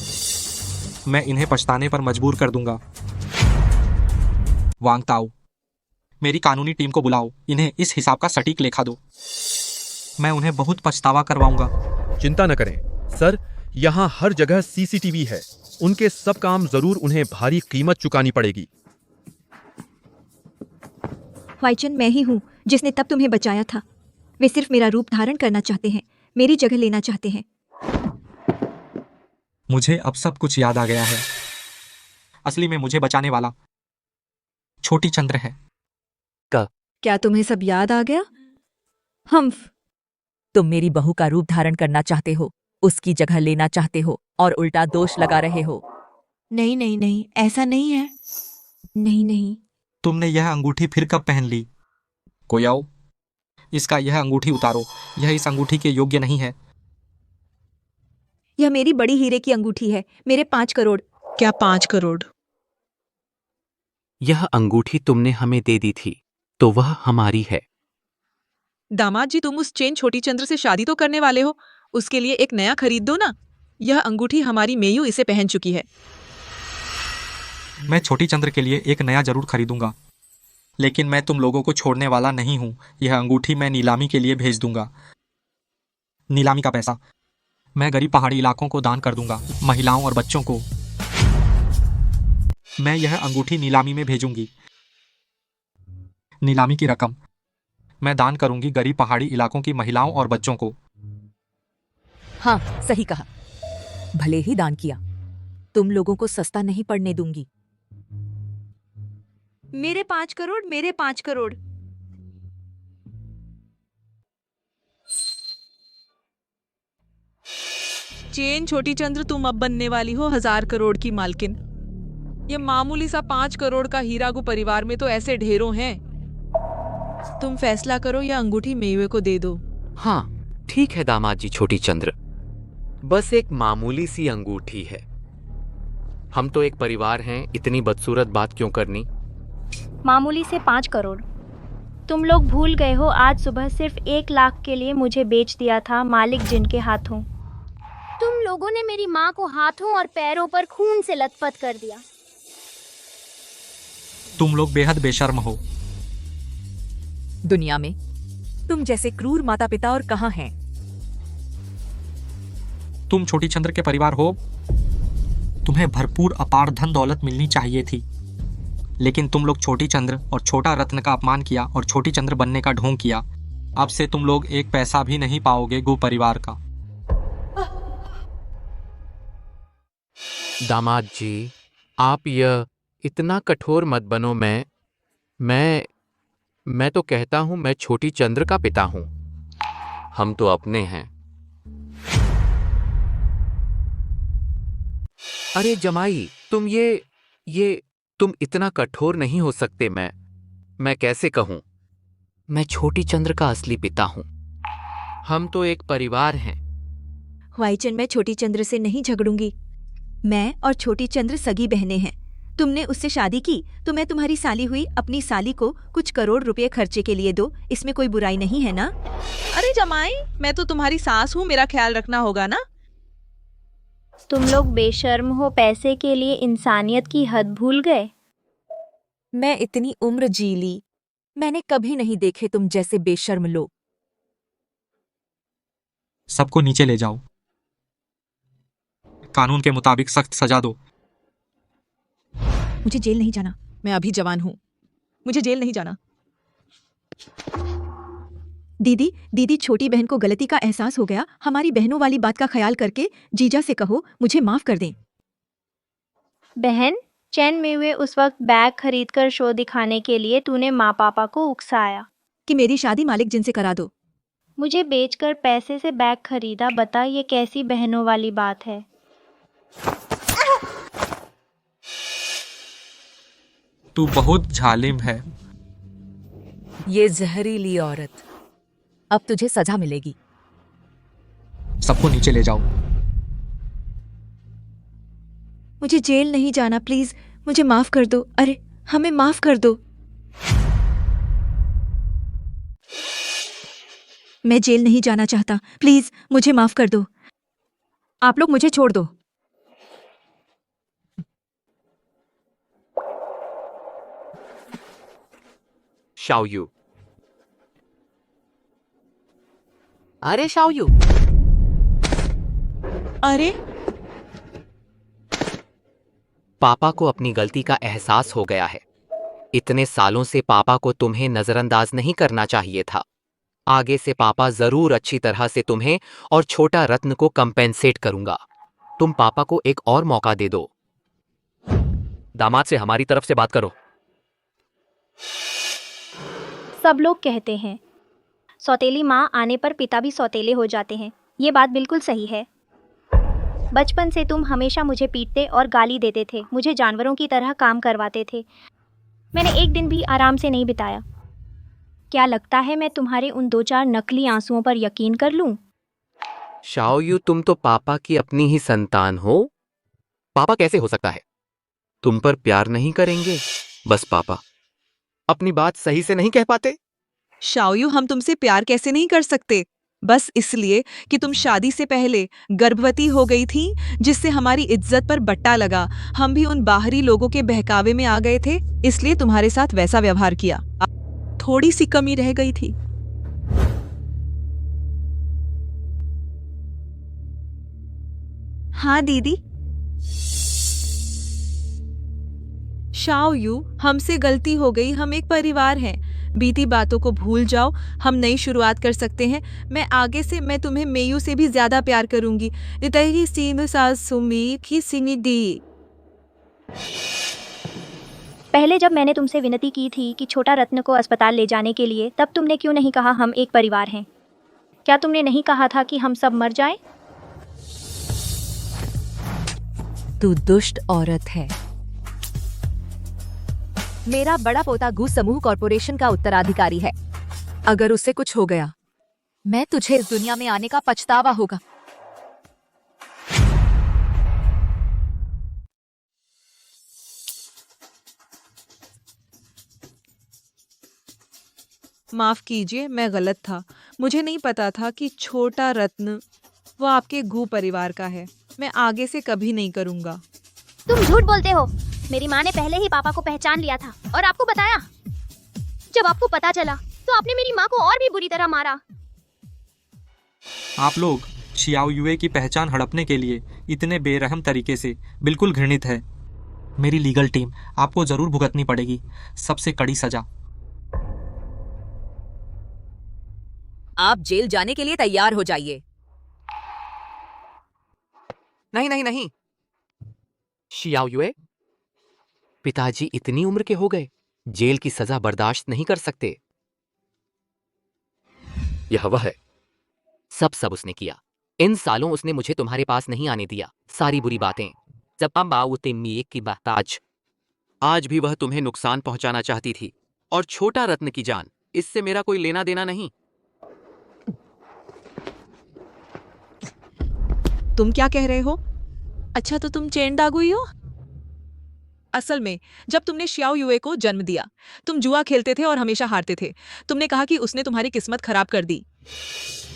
मैं इन्हें पछताने पर मजबूर कर दूंगा। वांगताओ, मेरी कानूनी टीम को बुलाओ, इन्हें इस हिसाब का सटीक लेखा दो। मैं उन्हें बहुत पछतावा करवाऊंगा। चिंता न करें सर, यहाँ हर जगह सीसीटीवी है। उनके सब काम जरूर उन्हें भारी कीमत चुकानी पड़ेगी। वाईचन, मैं ही हूँ जिसने तब तुम्हें बचाया था। वे सिर्फ मेरा रूप धारण करना चाहते हैं, मेरी जगह लेना चाहते हैं। मुझे अब सब कुछ याद आ गया है। असली में मुझे बचाने वाला छोटी चंद्र है। क्या तुम्हें सब याद आ गया? हम्फ, तुम मेरी बहू का रूप धारण करना चाहते हो, उसकी जगह लेना चाहते हो और उल्टा दोष लगा रहे हो। नहीं, ऐसा नहीं है। नहीं। तुमने यह अंगूठी फिर कब पहन ली? कोई आओ, इसका यह अंगूठी उतारो। यह इस अंगूठी के योग्य नहीं है। यह मेरी बड़ी हीरे की अंगूठी है। मेरे 5 करोड़। क्या 5 करोड़? यह अंगूठी तुमने हमें दे दी थी, तो वह हमारी है। दामाद जी, तुम उस चेन छोटी चंद्र से शादी तो करने वाले हो, उसके लिए एक नया खरीद दो ना। यह अंगूठी हमारी मेयू इसे पहन चुकी है। मैं छोटी चंद्र के लिए एक नया जरूर खरीदूंगा, लेकिन मैं तुम लोगों को छोड़ने वाला नहीं हूं। यह अंगूठी मैं नीलामी के लिए भेज दूंगा। नीलामी का पैसा मैं गरीब पहाड़ी इलाकों को दान कर दूंगा, महिलाओं और बच्चों को। मैं यह अंगूठी नीलामी में भेजूंगी। नीलामी की रकम मैं दान करूंगी गरीब पहाड़ी इलाकों की महिलाओं और बच्चों को। हाँ, सही कहा। भले ही दान किया, तुम लोगों को सस्ता नहीं पड़ने दूंगी। मेरे 5 करोड़, मेरे 5 करोड़। चेन छोटी चंद्र, तुम अब बनने वाली हो 1000 करोड़ की मालकिन। ये मामूली सा 5 करोड़ का हीरागु परिवार में तो ऐसे ढेरों हैं। तुम फैसला करो या अंगूठी मेयुए को दे दो। हाँ ठीक है दामाद जी छोटी चंद्र, बस एक मामूली सी अंगूठी है। हम तो एक परिवार हैं, इतनी बदसूरत बात क्यों करनी? मामूली से 5 करोड़। तुम लोग भूल गए हो आज सुबह सिर्फ 1 लाख के लिए मुझे बेच दिया था मालिक जिन के हाथों। तुम लोगों ने मेरी माँ को हाथों और पैरों पर खून से लथपथ कर दिया। तुम लोग बेहद बेशर्म हो। दुनिया में तुम जैसे क्रूर माता पिता और कहाँ हैं? तुम छोटी चंद्र के परिवार हो, तुम्हें भरपूर अपार धन दौलत मिलनी चाहिए थी, लेकिन तुम लोग छोटी चंद्र और छोटा रत्न का अपमान किया और छोटी चंद्र बनने का ढोंग किया। अब से तुम लोग एक पैसा भी नहीं पाओगे गु परिवार का। दामाद जी, आप यह इतना कठोर मत बनो। मैं तो कहता हूं मैं छोटी चंद्र का पिता हूं। हम तो अपने हैं। अरे जमाई, तुम तुम इतना कठोर नहीं हो सकते। मैं कैसे कहूं? मैं छोटी चंद्र का असली पिता हूं। हम तो एक परिवार हैं। वाईचंद, मैं छोटी चंद्र से नहीं झगड़ूंगी। मैं और छोटी चंद्र सगी बहनें हैं। तुमने उससे शादी की तो मैं तुम्हारी साली हुई अपनी साली को कुछ करोड़ रुपए खर्चे के लिए दो, इसमें कोई बुराई नहीं है ना? अरे जमाई, मैं तो तुम्हारी सास हूँ, मेरा ख्याल रखना होगा ना। तुम लोग बेशर्म हो, पैसे के लिए इंसानियत की हद भूल गए। मैं इतनी उम्र जी ली, मैंने कभी नहीं देखे तुम जैसे बेशर्म लोग। सबको नीचे ले जाओ। कानून के मुताबिक सख्त सजा दो। मुझे जेल नहीं जाना, मैं अभी जवान हूँ, मुझे जेल नहीं जाना। दीदी, छोटी बहन को गलती का एहसास हो गया। हमारी बहनों वाली बात का ख्याल करके जीजा से कहो मुझे माफ कर दें। बहन, चैन में हुए उस वक्त बैग खरीदकर शो दिखाने के लिए तूने माँ पापा को उकसाया कि मेरी शादी मालिक जिनसे करा दो। मुझे बेचकर पैसे से बैग खरीदा। बता ये कैसी बहनों वाली बात है? तू बहुत जालिम है। ये जहरीली औरत, अब तुझे सजा मिलेगी। सबको नीचे ले जाओ। मुझे जेल नहीं जाना, प्लीज मुझे माफ कर दो। अरे हमें माफ कर दो। मैं जेल नहीं जाना चाहता, प्लीज मुझे माफ कर दो। आप लोग मुझे छोड़ दो। शाओयू, अरे शाओयू, अरे पापा को अपनी गलती का एहसास हो गया है। इतने सालों से पापा को तुम्हें नजरअंदाज नहीं करना चाहिए था। आगे से पापा जरूर अच्छी तरह से तुम्हें और छोटा रत्न को कंपेंसेट करूंगा। तुम पापा को एक और मौका दे दो। दामाद से हमारी तरफ से बात करो। सब लोग कहते हैं सौतेली माँ आने पर पिता भी सौतेले हो जाते हैं। ये बात बिल्कुल सही है। बचपन से तुम हमेशा मुझे पीटते और गाली देते थे, मुझे जानवरों की तरह काम करवाते थे। मैंने एक दिन भी आराम से नहीं बिताया। क्या लगता है मैं तुम्हारे उन 2-4 नकली आंसुओं पर यकीन कर लूं? शाओयू, तुम तो पापा की अपनी ही संतान हो। पापा कैसे हो सकता है? तुम पर प्यार नहीं करेंगे? बस पापा अपनी बात सही से नहीं कह पाते। शाओयू, हम तुमसे प्यार कैसे नहीं कर सकते? बस इसलिए कि तुम शादी से पहले गर्भवती हो गई थी, जिससे हमारी इज्जत पर बट्टा लगा। हम भी उन बाहरी लोगों के बहकावे में आ गए थे, इसलिए तुम्हारे साथ वैसा व्यवहार किया। थोड़ी सी कमी रह गई थी। हाँ दीदी। शाओयू, हमसे गलती हो गई, हम एक परिवार हैं। बीती बातों को भूल जाओ, हम नई शुरुआत कर सकते हैं। मैं आगे से तुम्हें मेयू से भी ज्यादा प्यार करूंगी। इतही सीन सास सुमी की सिनी दी। पहले जब मैंने तुमसे विनती की थी कि छोटा रत्न को अस्पताल ले जाने के लिए, तब तुमने क्यों नहीं कहा हम एक परिवार हैं? क्या तुमने नहीं कहा था कि हम सब मर जाएं? तू दुष्ट औरत है। मेरा बड़ा पोता गू समूह कॉर्पोरेशन का उत्तराधिकारी है। अगर उससे कुछ हो गया, मैं तुझे इस दुनिया में आने का पछतावा होगा। माफ कीजिए, मैं गलत था। मुझे नहीं पता था कि छोटा रत्न वो आपके गू परिवार का है। मैं आगे से कभी नहीं करूँगा। तुम झूठ बोलते हो। मेरी माँ ने पहले ही पापा को पहचान लिया था और आपको बताया। जब आपको पता चला तो आपने मेरी माँ को और भी बुरी तरह मारा। आप लोग शियाओ युए की पहचान हड़पने के लिए इतने बेरहम तरीके से बिल्कुल घृणित है। मेरी लीगल टीम आपको जरूर भुगतनी पड़ेगी सबसे कड़ी सजा। आप जेल जाने के लिए तैयार हो जाइए। नहीं नहीं नहीं, शियाओ युए, पिताजी इतनी उम्र के हो गए, जेल की सजा बर्दाश्त नहीं कर सकते। यह वह है। सब उसने किया। इन सालों उसने मुझे तुम्हारे पास नहीं आने दिया। सारी बुरी बातें, जब की बात, आज भी वह तुम्हें नुकसान पहुंचाना चाहती थी। और छोटा रत्न की जान, इससे मेरा कोई लेना देना नहीं। तुम क्या कह रहे हो? अच्छा, तो तुम चेन दागुई हो? असल में जब तुमने शियाओ युए को जन्म दिया, तुम जुआ खेलते थे और हमेशा हारते थे। तुमने कहा कि उसने तुम्हारी किस्मत खराब कर दी,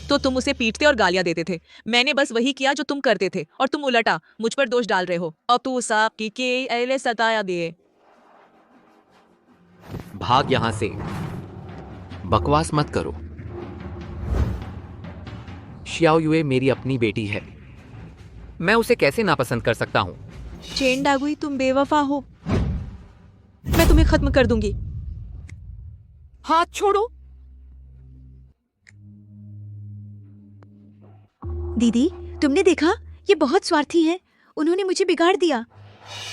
तो तुम उसे पीटते और गालियां देते थे। मैंने बस वही किया जो तुम करते थे और तुम उल्टा मुझ पर दोष डाल रहे हो। और तू साहब की के एले सताया दिए। भाग यहां से, बकवास मत करो। शियाओ युए मेरी अपनी बेटी है, मैं उसे कैसे नापसंद कर सकता हूं? चेन दागुई, तुम बेवफा हो। मैं तुम्हें खत्म कर दूंगी। हाथ छोड़ो। दीदी, तुमने देखा? ये बहुत स्वार्थी हैं। उन्होंने मुझे बिगाड़ दिया।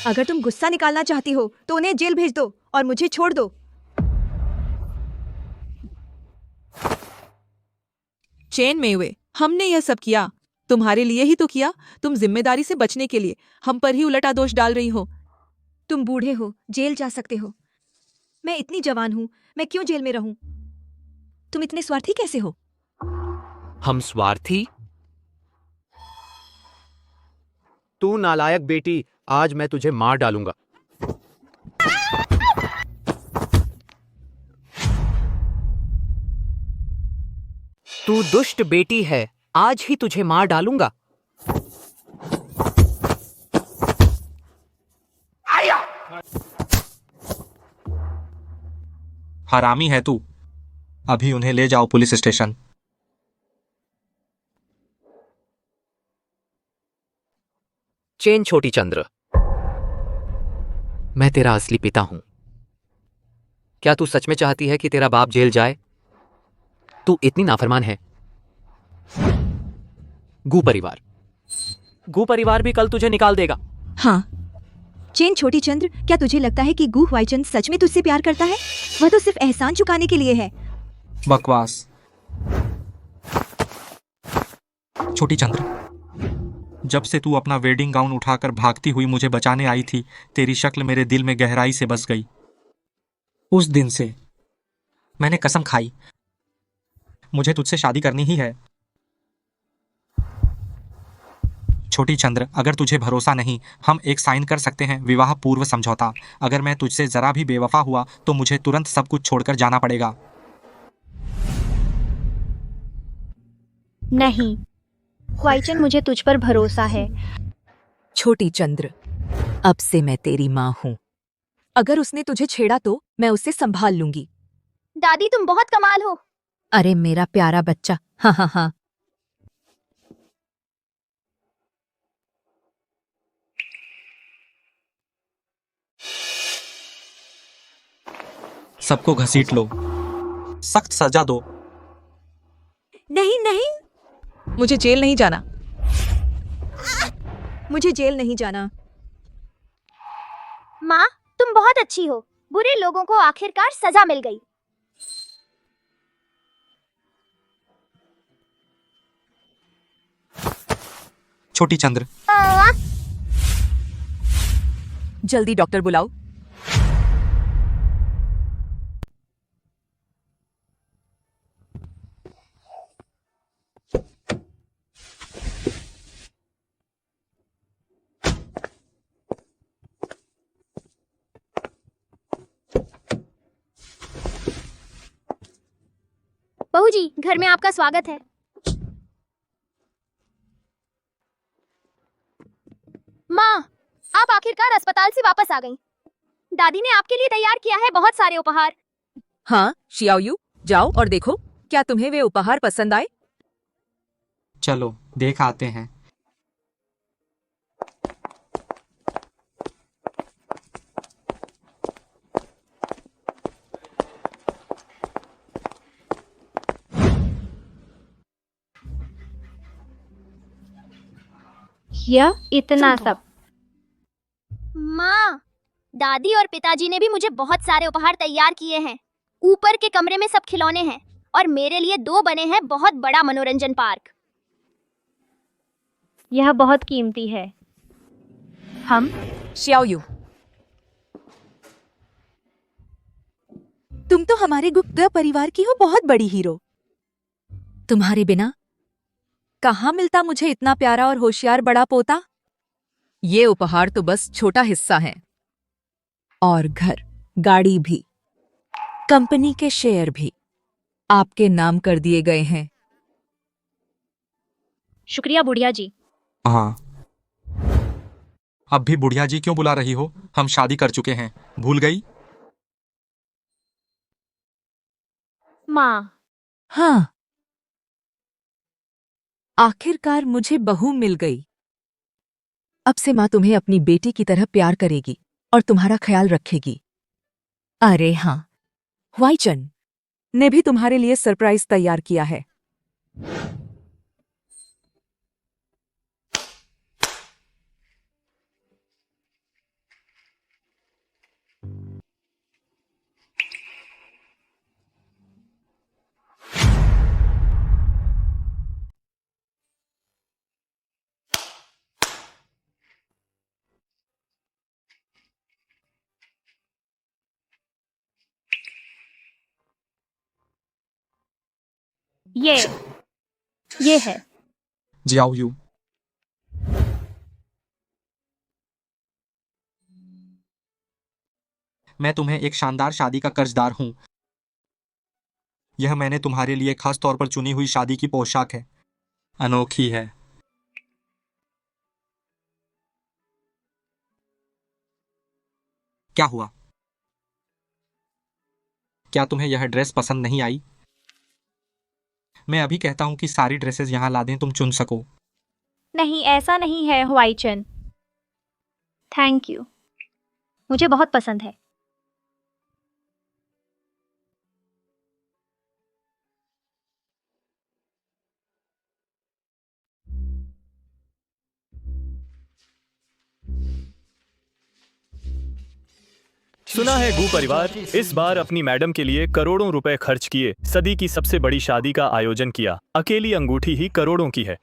अगर तुम गुस्सा निकालना चाहती हो तो उन्हें जेल भेज दो और मुझे छोड़ दो। चेन मेवे, हमने यह सब किया तुम्हारे लिए ही तो किया। तुम जिम्मेदारी से बचने के लिए हम पर ही उलटा दोष डाल रही हो। तुम बूढ़े हो, जेल जा सकते हो। मैं इतनी जवान हूँ, मैं क्यों जेल में रहूं? तुम इतने स्वार्थी कैसे हो? हम स्वार्थी? तू नालायक बेटी, आज मैं तुझे मार डालूंगा। तू दुष्ट बेटी है, आज ही तुझे मार डालूंगा। हरामी है तू। अभी उन्हें ले जाओ पुलिस स्टेशन। चेन छोटी चंद्र, मैं तेरा असली पिता हूं। क्या तू सच में चाहती है कि तेरा बाप जेल जाए? तू इतनी नाफरमान है। गू परिवार भी कल तुझे निकाल देगा। हाँ, चेन छोटी चंद्र, क्या तुझे लगता है कि गू हुआईचंद सच में तुझसे प्यार करता है? वह तो सिर्फ एहसान चुकाने के लिए है। बकवास। छोटी चंद्र, जब से तू अपना वेडिंग गाउन उठाकर भागती हुई मुझे बचाने आई थी, तेरी शक्ल मेरे दिल में गहराई से बस गई। उस दिन से मैंने कसम खाई, मुझे तुझसे शादी करनी ही है। छोटी चंद्र, अगर तुझे भरोसा नहीं, हम एक साइन कर सकते हैं, विवाह पूर्व समझौता। अगर मैं तुझसे जरा भी बेवफा हुआ तो मुझे तुरंत सब कुछ छोड़कर जाना पड़ेगा। नहीं, हुआईचंद, मुझे तुझ पर भरोसा है। छोटी चंद्र, अब से मैं तेरी माँ हूँ। अगर उसने तुझे छेड़ा तो मैं उसे संभाल लूंगी। दादी, तुम बहुत कमाल हो। अरे मेरा प्यारा बच्चा, हाँ हाँ हाँ। सबको घसीट लो, सख्त सजा दो। नहीं नहीं, मुझे जेल नहीं जाना। मुझे जेल नहीं जाना। माँ, तुम बहुत अच्छी हो। बुरे लोगों को आखिरकार सजा मिल गई। छोटी चंद्र, जल्दी डॉक्टर बुलाओ। बहू जी, घर में आपका स्वागत है। माँ, आप आखिरकार अस्पताल से वापस आ गईं। दादी ने आपके लिए तैयार किया है बहुत सारे उपहार। हाँ शियाओयू, जाओ और देखो क्या तुम्हें वे उपहार पसंद आए। चलो देख आते हैं। यह इतना सब। माँ, दादी और पिताजी ने भी मुझे बहुत सारे उपहार तैयार किए हैं। ऊपर के कमरे में सब खिलौने हैं और मेरे लिए 2 बने हैं बहुत बड़ा मनोरंजन पार्क। यह बहुत कीमती है। हम शियाओयू, तुम तो हमारे गुप्ता परिवार की हो बहुत बड़ी हीरो। तुम्हारे बिना कहाँ मिलता मुझे इतना प्यारा और होशियार बड़ा पोता। ये उपहार तो बस छोटा हिस्सा है। और घर, गाड़ी भी, कंपनी के शेयर भी आपके नाम कर दिए गए हैं। शुक्रिया बुढ़िया जी। हाँ, अब भी बुढ़िया जी क्यों बुला रही हो? हम शादी कर चुके हैं, भूल गई? माँ, हाँ, आखिरकार मुझे बहू मिल गई। अब से माँ तुम्हें अपनी बेटी की तरह प्यार करेगी और तुम्हारा ख्याल रखेगी। अरे हाँ, वाईचन ने भी तुम्हारे लिए सरप्राइज तैयार किया है। ये है। जियाओ यू, मैं तुम्हें एक शानदार शादी का कर्जदार हूँ। यह मैंने तुम्हारे लिए खास तौर पर चुनी हुई शादी की पोशाक है। अनोखी है। क्या हुआ? क्या तुम्हें यह ड्रेस पसंद नहीं आई? मैं अभी कहता हूँ कि सारी ड्रेसेस यहाँ ला दें, तुम चुन सको। नहीं, ऐसा नहीं है हुआईचन। थैंक यू, मुझे बहुत पसंद है। सुना है गू परिवार इस बार अपनी मैडम के लिए करोड़ों रुपए खर्च किए सदी की सबसे बड़ी शादी का आयोजन किया। अकेली अंगूठी ही करोड़ों की है।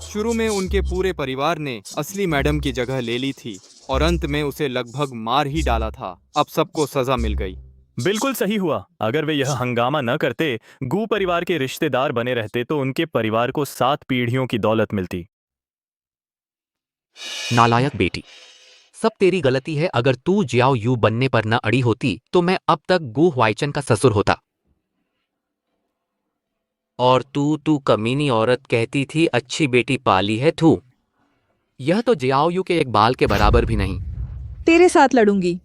शुरू में उनके पूरे परिवार ने असली मैडम की जगह ले ली थी और अंत में उसे लगभग मार ही डाला था। अब सबको सजा मिल गई। बिल्कुल सही हुआ। अगर वे यह हंगामा न करते, गू परिवार के रिश्तेदार बने रहते तो उनके परिवार को 7 पीढ़ियों की दौलत मिलती। नालायक बेटी, सब तेरी गलती है। अगर तू जियाओ यू बनने पर न अड़ी होती तो मैं अब तक गू हुआईचन का ससुर होता। और तू कमीनी औरत कहती थी अच्छी बेटी पाली है तू। यह तो जियाओ यू के एक बाल के बराबर भी नहीं। तेरे साथ लड़ूंगी।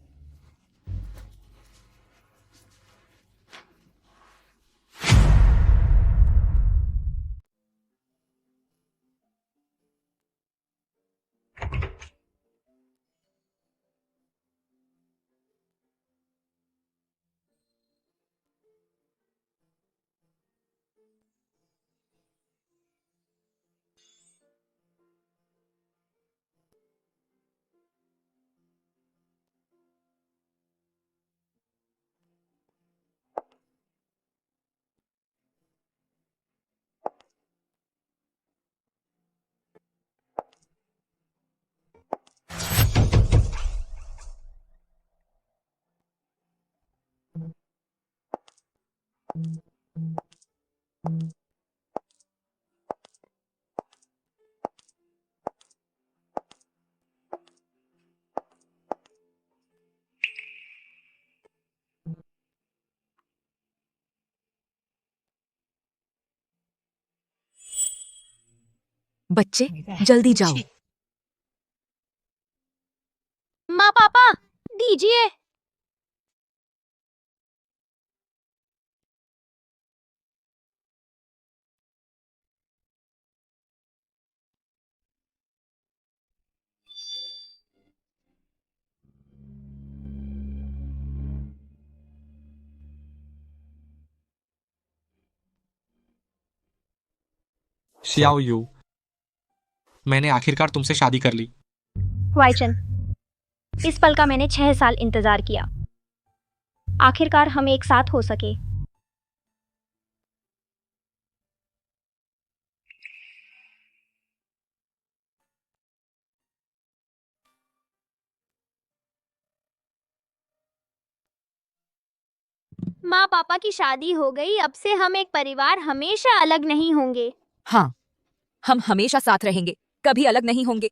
बच्चे जल्दी जाओ। माँ पापा दीजिए। शियाओ यू, मैंने आखिरकार तुमसे शादी कर ली। वाइचन, इस पल का मैंने 6 साल इंतजार किया। आखिरकार हम एक साथ हो सके। माँ पापा की शादी हो गई, अब से हम एक परिवार हमेशा अलग नहीं होंगे। हाँ, हम हमेशा साथ रहेंगे, कभी अलग नहीं होंगे।